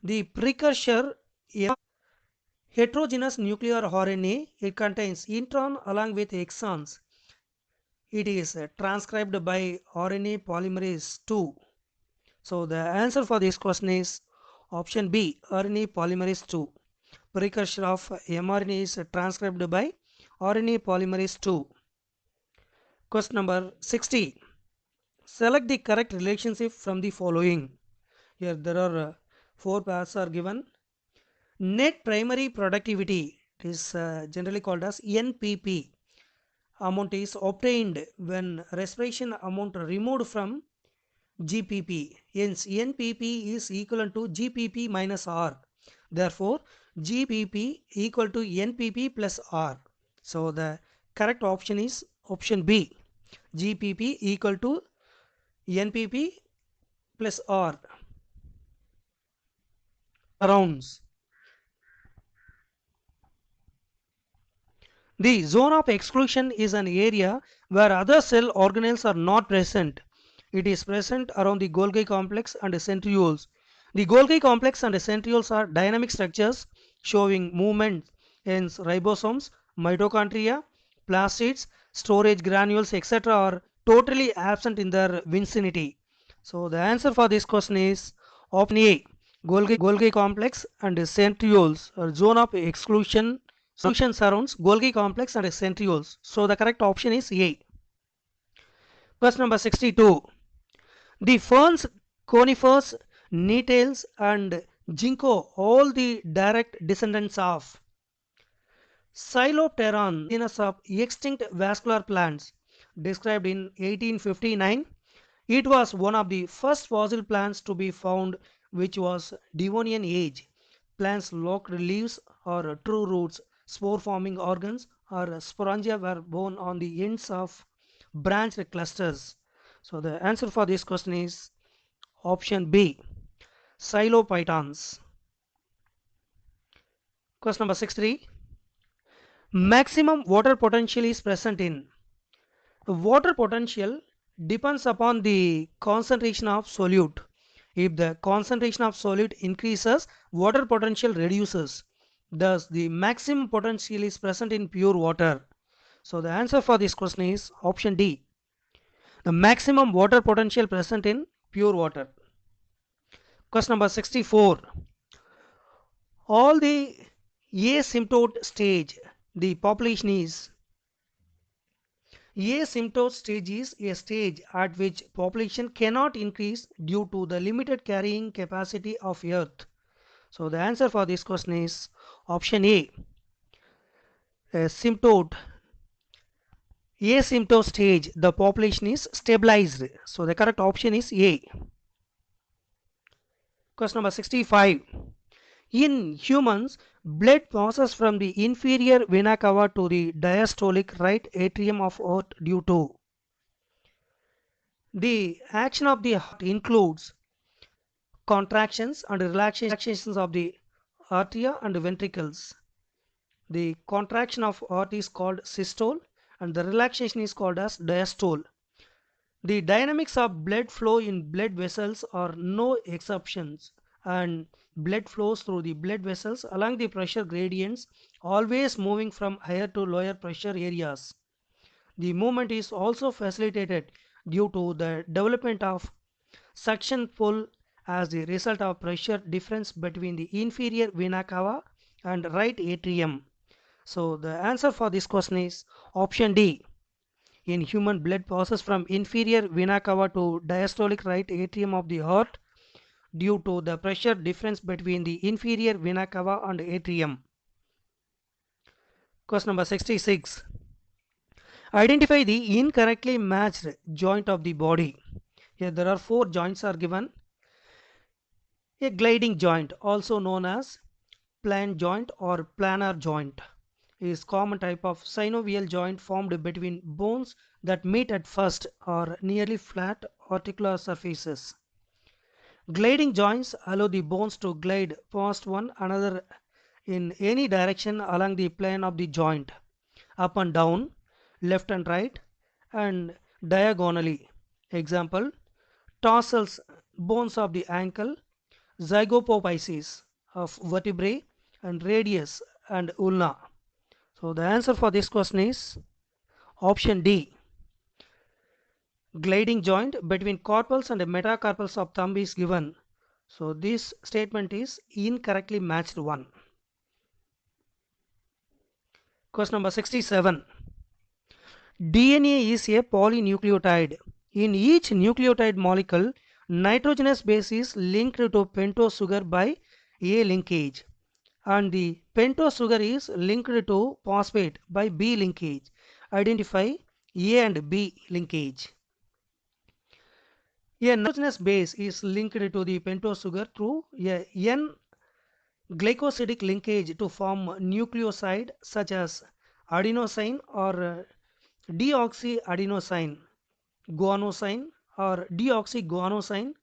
Speaker 2: The precursor heterogeneous nuclear RNA. It contains intron along with exons. It is transcribed by RNA polymerase II. So the answer for this question is option B, RNA polymerase II. Precursor of mRNA is transcribed by RNA polymerase II. Question number 60. Select the correct relationship from the following. Here there are 4 paths are given. Net primary productivity, it is generally called as NPP, amount is obtained when respiration amount removed from GPP. Hence NPP is equivalent to GPP minus R. Therefore GPP equal to NPP plus R. So the correct option is option B, GPP equal to NPP plus R. Rounds. The zone of exclusion is an area where other cell organelles are not present. It is present around the Golgi complex and centrioles. The Golgi complex and centrioles are dynamic structures showing movement, hence ribosomes, mitochondria, plastids, storage granules, etc. are totally absent in their vicinity. So the answer for this question is option A, Golgi complex and centrioles, or zone of exclusion surrounds Golgi complex and centrioles. So the correct option is A. Question number 62. The ferns, conifers, nettles and ginkgo, all the direct descendants of. Silopteron, genus of extinct vascular plants, described in 1859. It was one of the first fossil plants to be found which was Devonian age. Plants' locked leaves or true roots, spore forming organs or sporangia were borne on the ends of branched clusters. So the answer for this question is option B, Silopythons. Question number 63. Maximum water potential is present in. Water potential depends upon the concentration of solute. If the concentration of solute increases, water potential reduces. Thus, the maximum potential is present in pure water. So, the answer for this question is option D. The maximum water potential present in pure water. Question number 64. All the asymptote stage, the population is. Asymptote stage is a stage at which population cannot increase due to the limited carrying capacity of Earth. So the answer for this question is option A. Asymptote. Asymptote stage, the population is stabilized. So the correct option is A. Question number 65. In humans, blood passes from the inferior vena cava to the diastolic right atrium of heart due to. The action of the heart includes contractions and relaxations of the arteria and ventricles. The contraction of heart is called systole and the relaxation is called as diastole. The dynamics of blood flow in blood vessels are no exceptions, and blood flows through the blood vessels along the pressure gradients, always moving from higher to lower pressure areas. The movement is also facilitated due to the development of suction pull as the result of pressure difference between the inferior vena cava and right atrium. So the answer for this question is option D. In human, blood passes from inferior vena cava to diastolic right atrium of the heart due to the pressure difference between the inferior vena cava and atrium. Question number 66. Identify the incorrectly matched joint of the body. Here there are four joints are given. A gliding joint, also known as plan joint or planar joint, is common type of synovial joint formed between bones that meet at first or nearly flat articular surfaces. Gliding joints allow the bones to glide past one another in any direction along the plane of the joint, up and down, left and right, and diagonally. Example, tarsals, bones of the ankle, zygapophyses of vertebrae, and radius and ulna. So the answer for this question is option D. Gliding joint between carpals and metacarpals of thumb is given. So this statement is incorrectly matched one. Question number 67. DNA is a polynucleotide. In each nucleotide molecule, nitrogenous base is linked to pentose sugar by A linkage, and the pentose sugar is linked to phosphate by B linkage. Identify A and B linkage. A nitrogenous base is linked to the pentose sugar through a N-glycosidic linkage to form nucleoside such as adenosine or deoxyadenosine, guanosine or deoxyguanosine,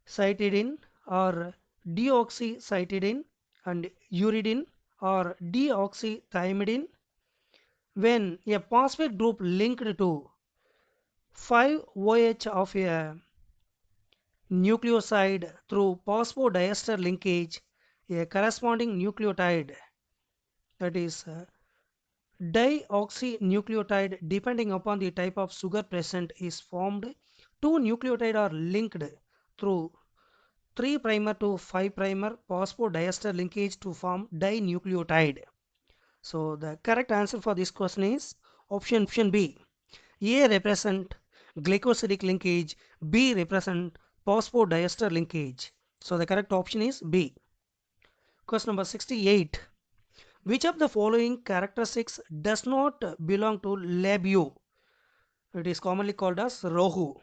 Speaker 2: cytidine or deoxycytidine, and uridine or deoxythymidine. When a phosphate group linked to 5-OH of a nucleoside through phosphodiester linkage, a corresponding nucleotide, that is dioxynucleotide, depending upon the type of sugar present, is formed. Two nucleotides are linked through 3' to 5' phosphodiester linkage to form dinucleotide. So the correct answer for this question is option B. A represent glycosidic linkage, B represent phosphodiester linkage. So the correct option is B. Question number 68. Which of the following characteristics does not belong to labio? It is commonly called as rohu.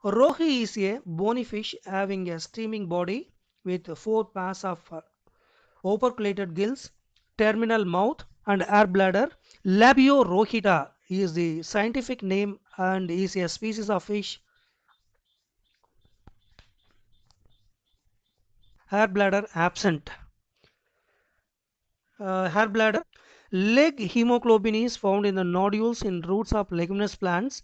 Speaker 2: Rohi is a bony fish having a streaming body with four pairs of operculated gills, terminal mouth, and air bladder. Labio rohita is the scientific name and is a species of fish. Air bladder absent. Hair bladder. Leg hemoglobin is found in the nodules in roots of leguminous plants.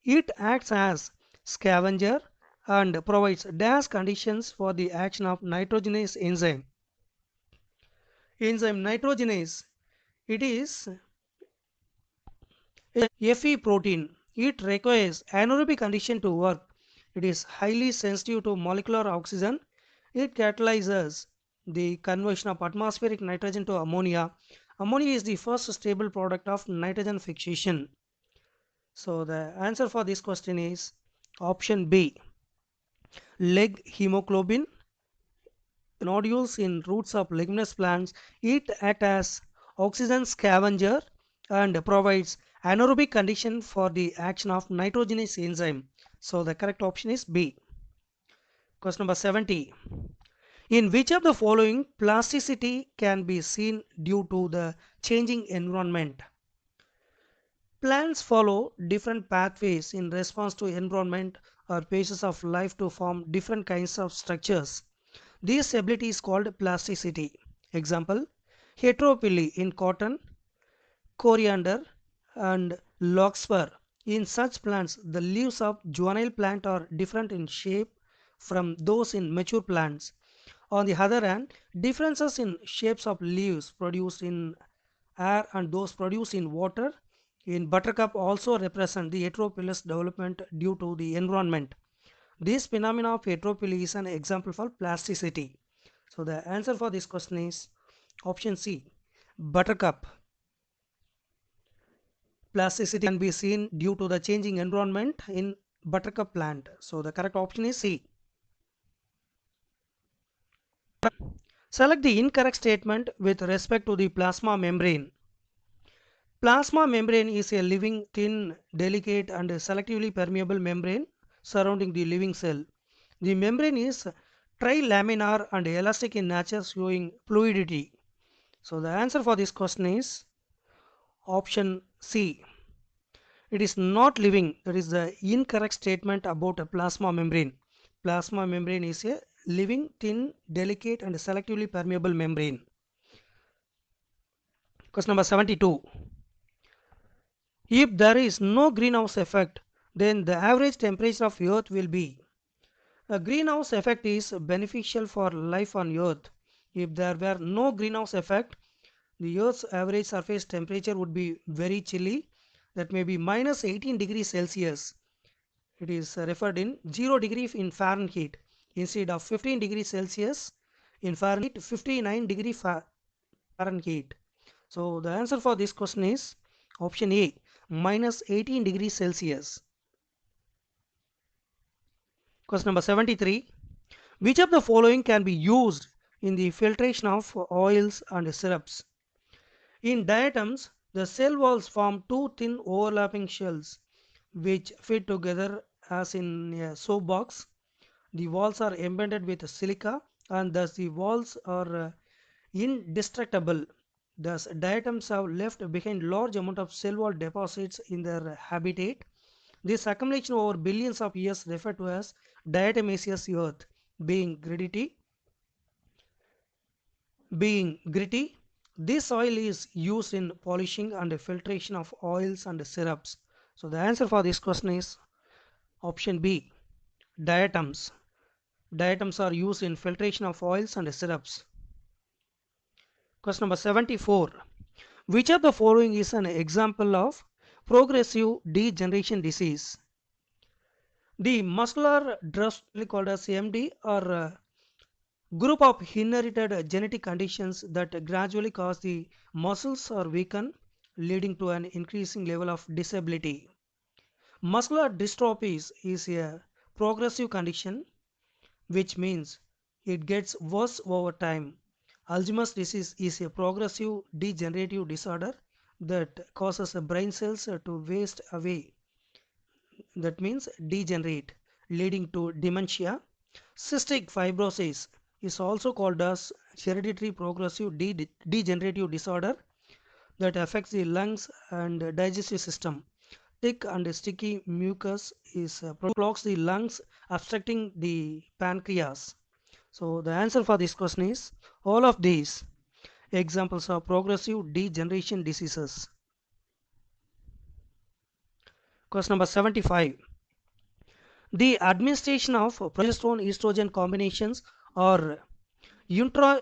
Speaker 2: It acts as scavenger and provides dash conditions for the action of nitrogenase enzyme. Enzyme nitrogenase. It is a Fe protein. It requires anaerobic condition to work. It is highly sensitive to molecular oxygen. It catalyzes the conversion of atmospheric nitrogen to ammonia. Ammonia is the first stable product of nitrogen fixation. So the answer for this question is option B. Leg hemoglobin nodules in roots of leguminous plants. It acts as oxygen scavenger and provides anaerobic condition for the action of nitrogenase enzyme. So the correct option is B. Question number 70. In which of the following plasticity can be seen due to the changing environment? Plants follow different pathways in response to environment or phases of life to form different kinds of structures. This ability is called plasticity. Example, heterophyly in cotton, coriander, and larkspur. In such plants, the leaves of juvenile plant are different in shape from those in mature plants. On the other hand, differences in shapes of leaves produced in air and those produced in water in buttercup also represent the heterophyllous development due to the environment. This phenomena of heterophyly is an example for plasticity. So the answer for this question is option C, buttercup. Plasticity can be seen due to the changing environment in buttercup plant. So the correct option is C. Select the incorrect statement with respect to the plasma membrane. Plasma membrane is a living, thin, delicate and selectively permeable membrane surrounding the living cell. The membrane is trilaminar and elastic in nature, showing fluidity. So the answer for this question is option C. It is not living. That is the incorrect statement about a plasma membrane. Plasma membrane is a living, thin, delicate and selectively permeable membrane. Question number 72. If there is no greenhouse effect, then the average temperature of Earth will be. A greenhouse effect is beneficial for life on Earth. If there were no greenhouse effect, the Earth's average surface temperature would be very chilly. That may be minus 18 degrees Celsius. It is referred in 0 degree in Fahrenheit. Instead of 15 degrees Celsius in Fahrenheit, 59 degree Fahrenheit. So the answer for this question is option A, minus 18 degrees Celsius. Question number 73. Which of the following can be used in the filtration of oils and syrups? In diatoms, the cell walls form two thin overlapping shells which fit together as in a soap box. The walls are embedded with silica and thus the walls are indestructible. Thus, diatoms have left behind large amount of cell wall deposits in their habitat. This accumulation over billions of years referred to as diatomaceous earth, being gritty. This soil is used in polishing and filtration of oils and syrups. So the answer for this question is option B, diatoms. Diatoms are used in filtration of oils and syrups. Question number 74. Which of the following is an example of progressive degeneration disease? The muscular dystrophy called as MD are a group of inherited genetic conditions that gradually cause the muscles or weaken, leading to an increasing level of disability. Muscular dystrophy is a progressive condition, which means it gets worse over time. Alzheimer's disease is a progressive degenerative disorder that causes the brain cells to waste away, that means degenerate, leading to dementia. Cystic fibrosis is also called as hereditary progressive degenerative disorder that affects the lungs and digestive system. Thick and sticky mucus is clogs the lungs, obstructing the pancreas. So the answer for this question is all of these examples of progressive degeneration diseases. Question number 75. The administration of progesterone estrogen combinations or intra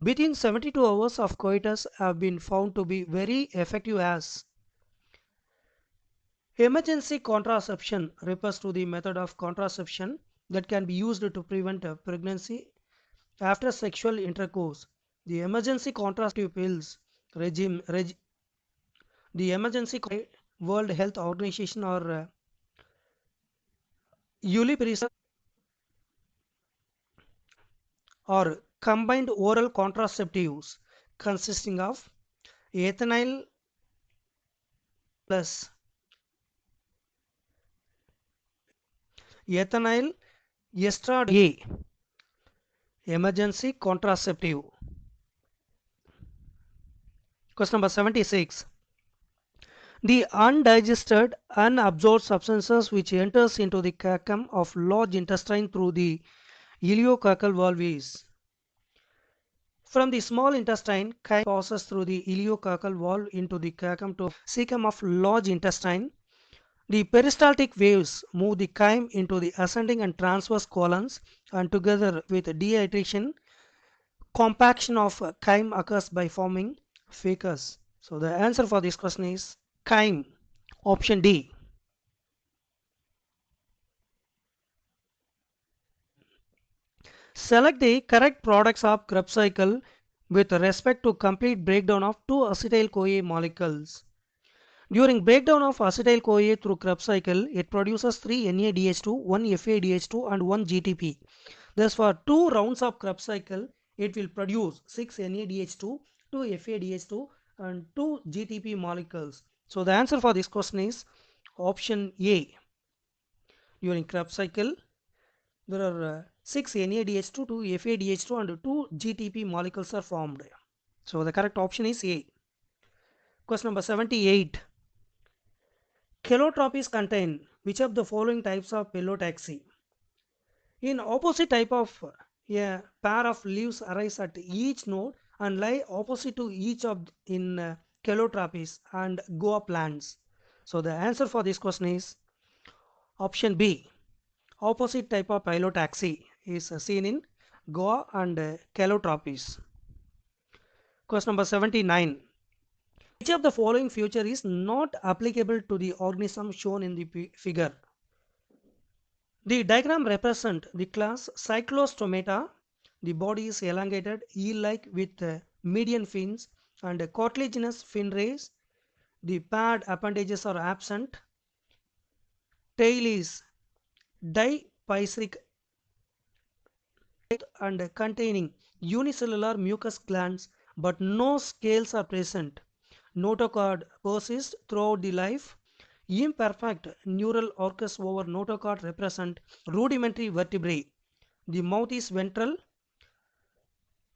Speaker 2: within 72 hours of coitus have been found to be very effective as emergency contraception refers to the method of contraception that can be used to prevent a pregnancy after sexual intercourse. The emergency contraceptive pills regime, the World Health Organization or ulipristal or combined oral contraceptives consisting of ethinyl plus ethinyl estradiol emergency contraceptive. Question number 76. The undigested, unabsorbed substances which enters into the cecum of large intestine through the ileocecal valve is from the small intestine, chyme passes through the ileocecal valve into the cecum of large intestine. The peristaltic waves move the chyme into the ascending and transverse colons, and together with dehydration, compaction of chyme occurs by forming fecus. So the answer for this question is chyme, option D. Select the correct products of Krebs cycle with respect to complete breakdown of two acetyl-CoA molecules. During breakdown of acetyl-CoA through Krebs cycle, it produces 3 NADH2, 1 FADH2 and 1 GTP. Thus, for 2 rounds of Krebs cycle, it will produce 6 NADH2, 2 FADH2 and 2 GTP molecules. So, the answer for this question is option A. During Krebs cycle, there are 6 NADH2, 2 FADH2 and 2 GTP molecules are formed. So, the correct option is A. Question number 78. Chelotropies contain which of the following types of pilotaxy? In opposite type of a pair of leaves arise at each node and lie opposite to each of in chelotropies and Goa plants. So the answer for this question is option B. Opposite type of pilotaxy is seen in Goa and chelotropies. Question number 79. Which of the following feature is not applicable to the organism shown in the figure? The diagram represents the class Cyclostomata. The body is elongated, eel-like with median fins and cartilaginous fin rays. The paired appendages are absent. Tail is dipiseric and containing unicellular mucus glands, but no scales are present. Notochord persists throughout the life. Imperfect neural arches over notochord represent rudimentary vertebrae. The mouth is ventral,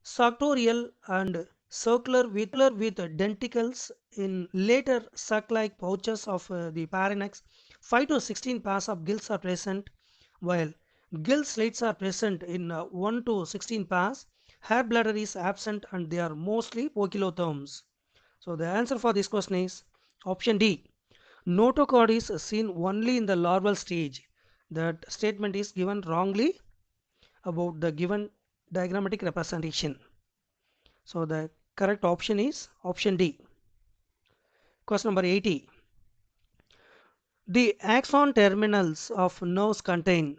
Speaker 2: sartorial and circular with denticles in later sac-like pouches of the pharynx. 5 to 16 pairs of gills are present, while gill slits are present in 1 to 16 pairs. Hair bladder is absent and they are mostly poikilotherms. So the answer for this question is option D. Notochord is seen only in the larval stage. That statement is given wrongly about the given diagrammatic representation. So the correct option is option D. Question number 80. The axon terminals of nerves contain.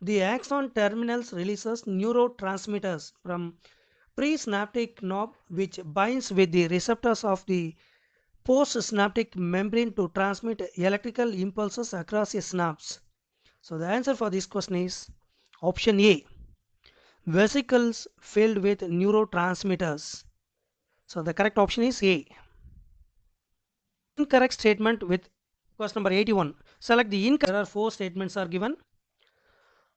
Speaker 2: The axon terminals releases neurotransmitters from presynaptic knob which binds with the receptors of the postsynaptic membrane to transmit electrical impulses across a synapse. So the answer for this question is option A. vesicles filled with neurotransmitters. So the correct option is A. Incorrect statement with question number 81. Select the incorrect. There are four statements are given.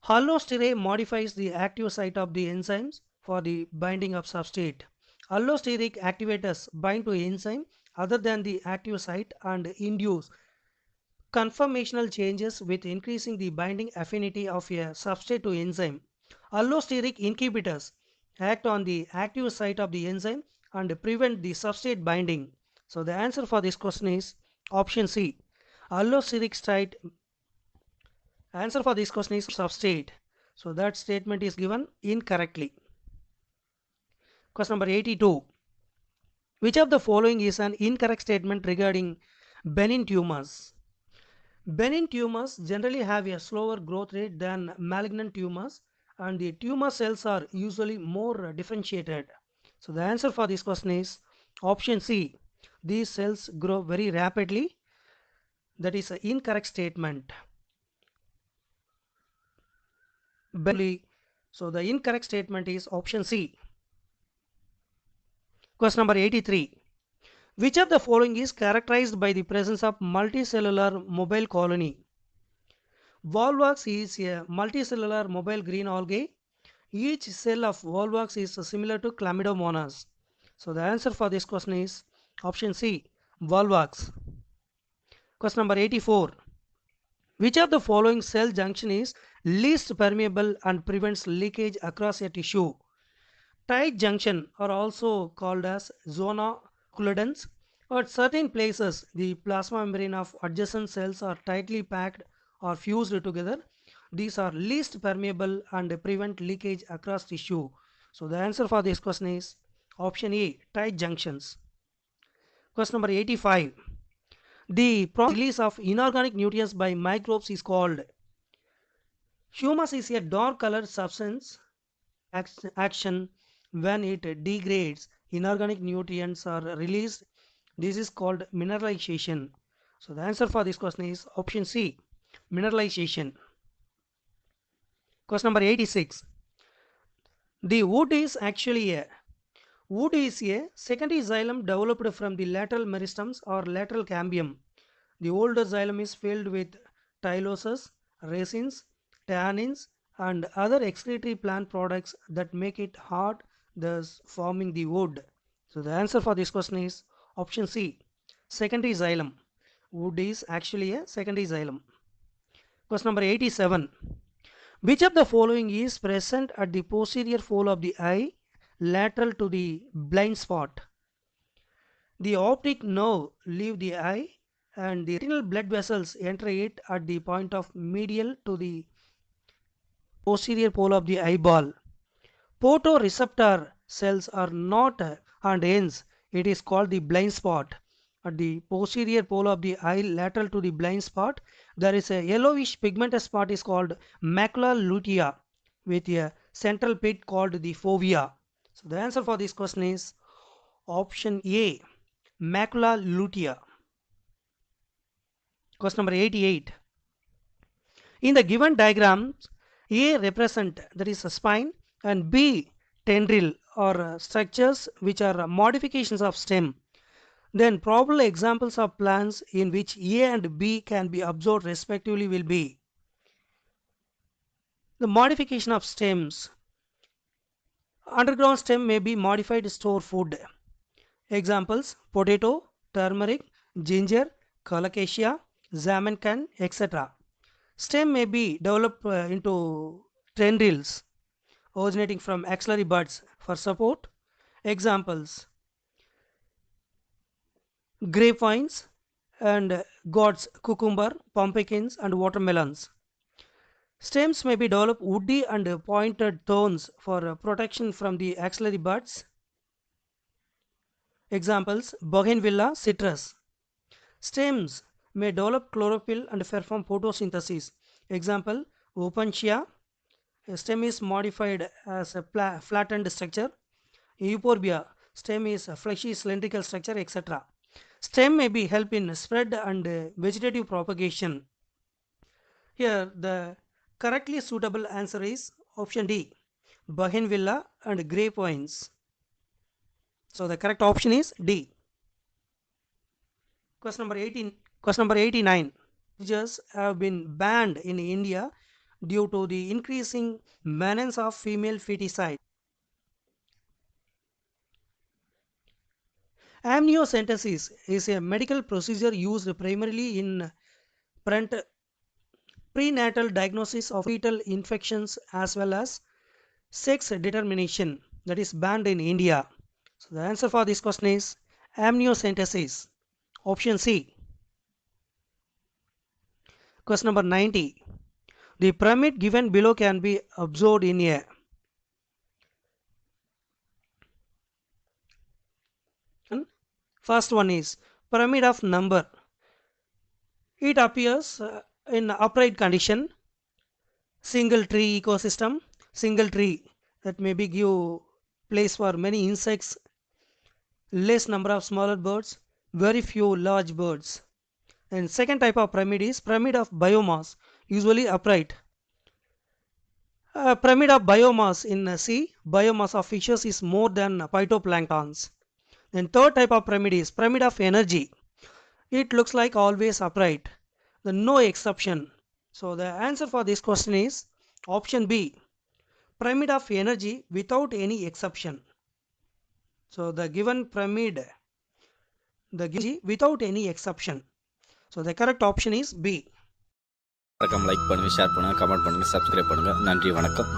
Speaker 2: Allosteric modifies the active site of the enzymes for the binding of substrate. Allosteric activators bind to enzyme other than the active site and induce conformational changes with increasing the binding affinity of a substrate to enzyme. Allosteric inhibitors act on the active site of the enzyme and prevent the substrate binding. So the answer for this question is option C. Allosteric site. Answer for this question is substrate. So that statement is given incorrectly. Question number 82. Which of the following is an incorrect statement regarding benign tumors? Benign tumors generally have a slower growth rate than malignant tumors, and the tumor cells are usually more differentiated. So the answer for this question is option C. These cells grow very rapidly. That is an incorrect statement. So the incorrect statement is option C. Question number 83. Which of the following is characterized by the presence of multicellular mobile colony? Volvox is a multicellular mobile green algae. Each cell of Volvox is similar to Chlamydomonas. So the answer for this question is option C, Volvox. Question number 84. Which of the following cell junction is least permeable and prevents leakage across a tissue? Tight junction are also called as zona occludens. At certain places, the plasma membrane of adjacent cells are tightly packed or fused together. These are least permeable and prevent leakage across tissue. So the answer for this question is option A, tight junctions. Question number 85. The release of inorganic nutrients by microbes is called. Humus is a dark colored substance action when it degrades inorganic nutrients are released. This is called mineralization. So the answer for this question is option C, mineralization. Question number 86. The wood is a secondary xylem developed from the lateral meristems or lateral cambium. The older xylem is filled with tyloses, resins, tannins, and other excretory plant products that make it hard, thus forming the wood. So the answer for this question is option C, secondary xylem. Wood is actually a secondary xylem. Question number 87. Which of the following is present at the posterior fold of the eye lateral to the blind spot? The optic nerve leaves the eye and the retinal blood vessels enter it at the point of medial to the posterior pole of the eyeball. Photoreceptor cells are not and hence it is called the blind spot. At the posterior pole of the eye lateral to the blind spot, there is a yellowish pigmentous spot is called macula lutea with a central pit called the fovea. So the answer for this question is option A, macula lutea. Question number 88. In the given diagrams, A represent that is a spine and B tendril or structures which are modifications of stem. Then probable examples of plants in which A and B can be observed respectively will be the modification of stems. Underground stem may be modified to store food. Examples: potato, turmeric, ginger, colocasia, zamancan, etc. Stem may be developed into tendrils originating from axillary buds for support. Examples: grapevines and gourds, cucumber, pumpkins, and watermelons. Stems may be developed woody and pointed thorns for protection from the axillary buds. Examples: bougainvillea, citrus. Stems may develop chlorophyll and perform photosynthesis. Example: opuntia. A stem is modified as a flattened structure. Euphorbia. Stem is a fleshy cylindrical structure, etc. Stem may be help in spread and vegetative propagation. Here the correctly suitable answer is option D. bougainvillea, and grape vines. So the correct option is D. Question number 18. Question number 89. Procedures have been banned in India due to the increasing menace of female feticide. Amniocentesis is a medical procedure used primarily in prent- prenatal diagnosis of fetal infections as well as sex determination, that is banned in India. So the answer for this question is amniocentesis. Option C. Question number 90. The pyramid given below can be observed in a first one is pyramid of number. It appears in upright condition, single tree ecosystem, single tree that maybe give place for many insects, less number of smaller birds, very few large birds. And second type of pyramid is pyramid of biomass, usually upright. Pyramid of biomass in sea, biomass of fishes is more than phytoplanktons. Then third type of pyramid is pyramid of energy. It looks like always upright. The no exception. So the answer for this question is option B. Pyramid of energy without any exception. So the given pyramid, without any exception. So the correct option is B.
Speaker 3: மறக்காம like பண்ணுங்கள், share பண்ணுங்கள், comment பண்ணுங்கள், subscribe பண்ணுங்கள். நன்றி, வணக்கம்.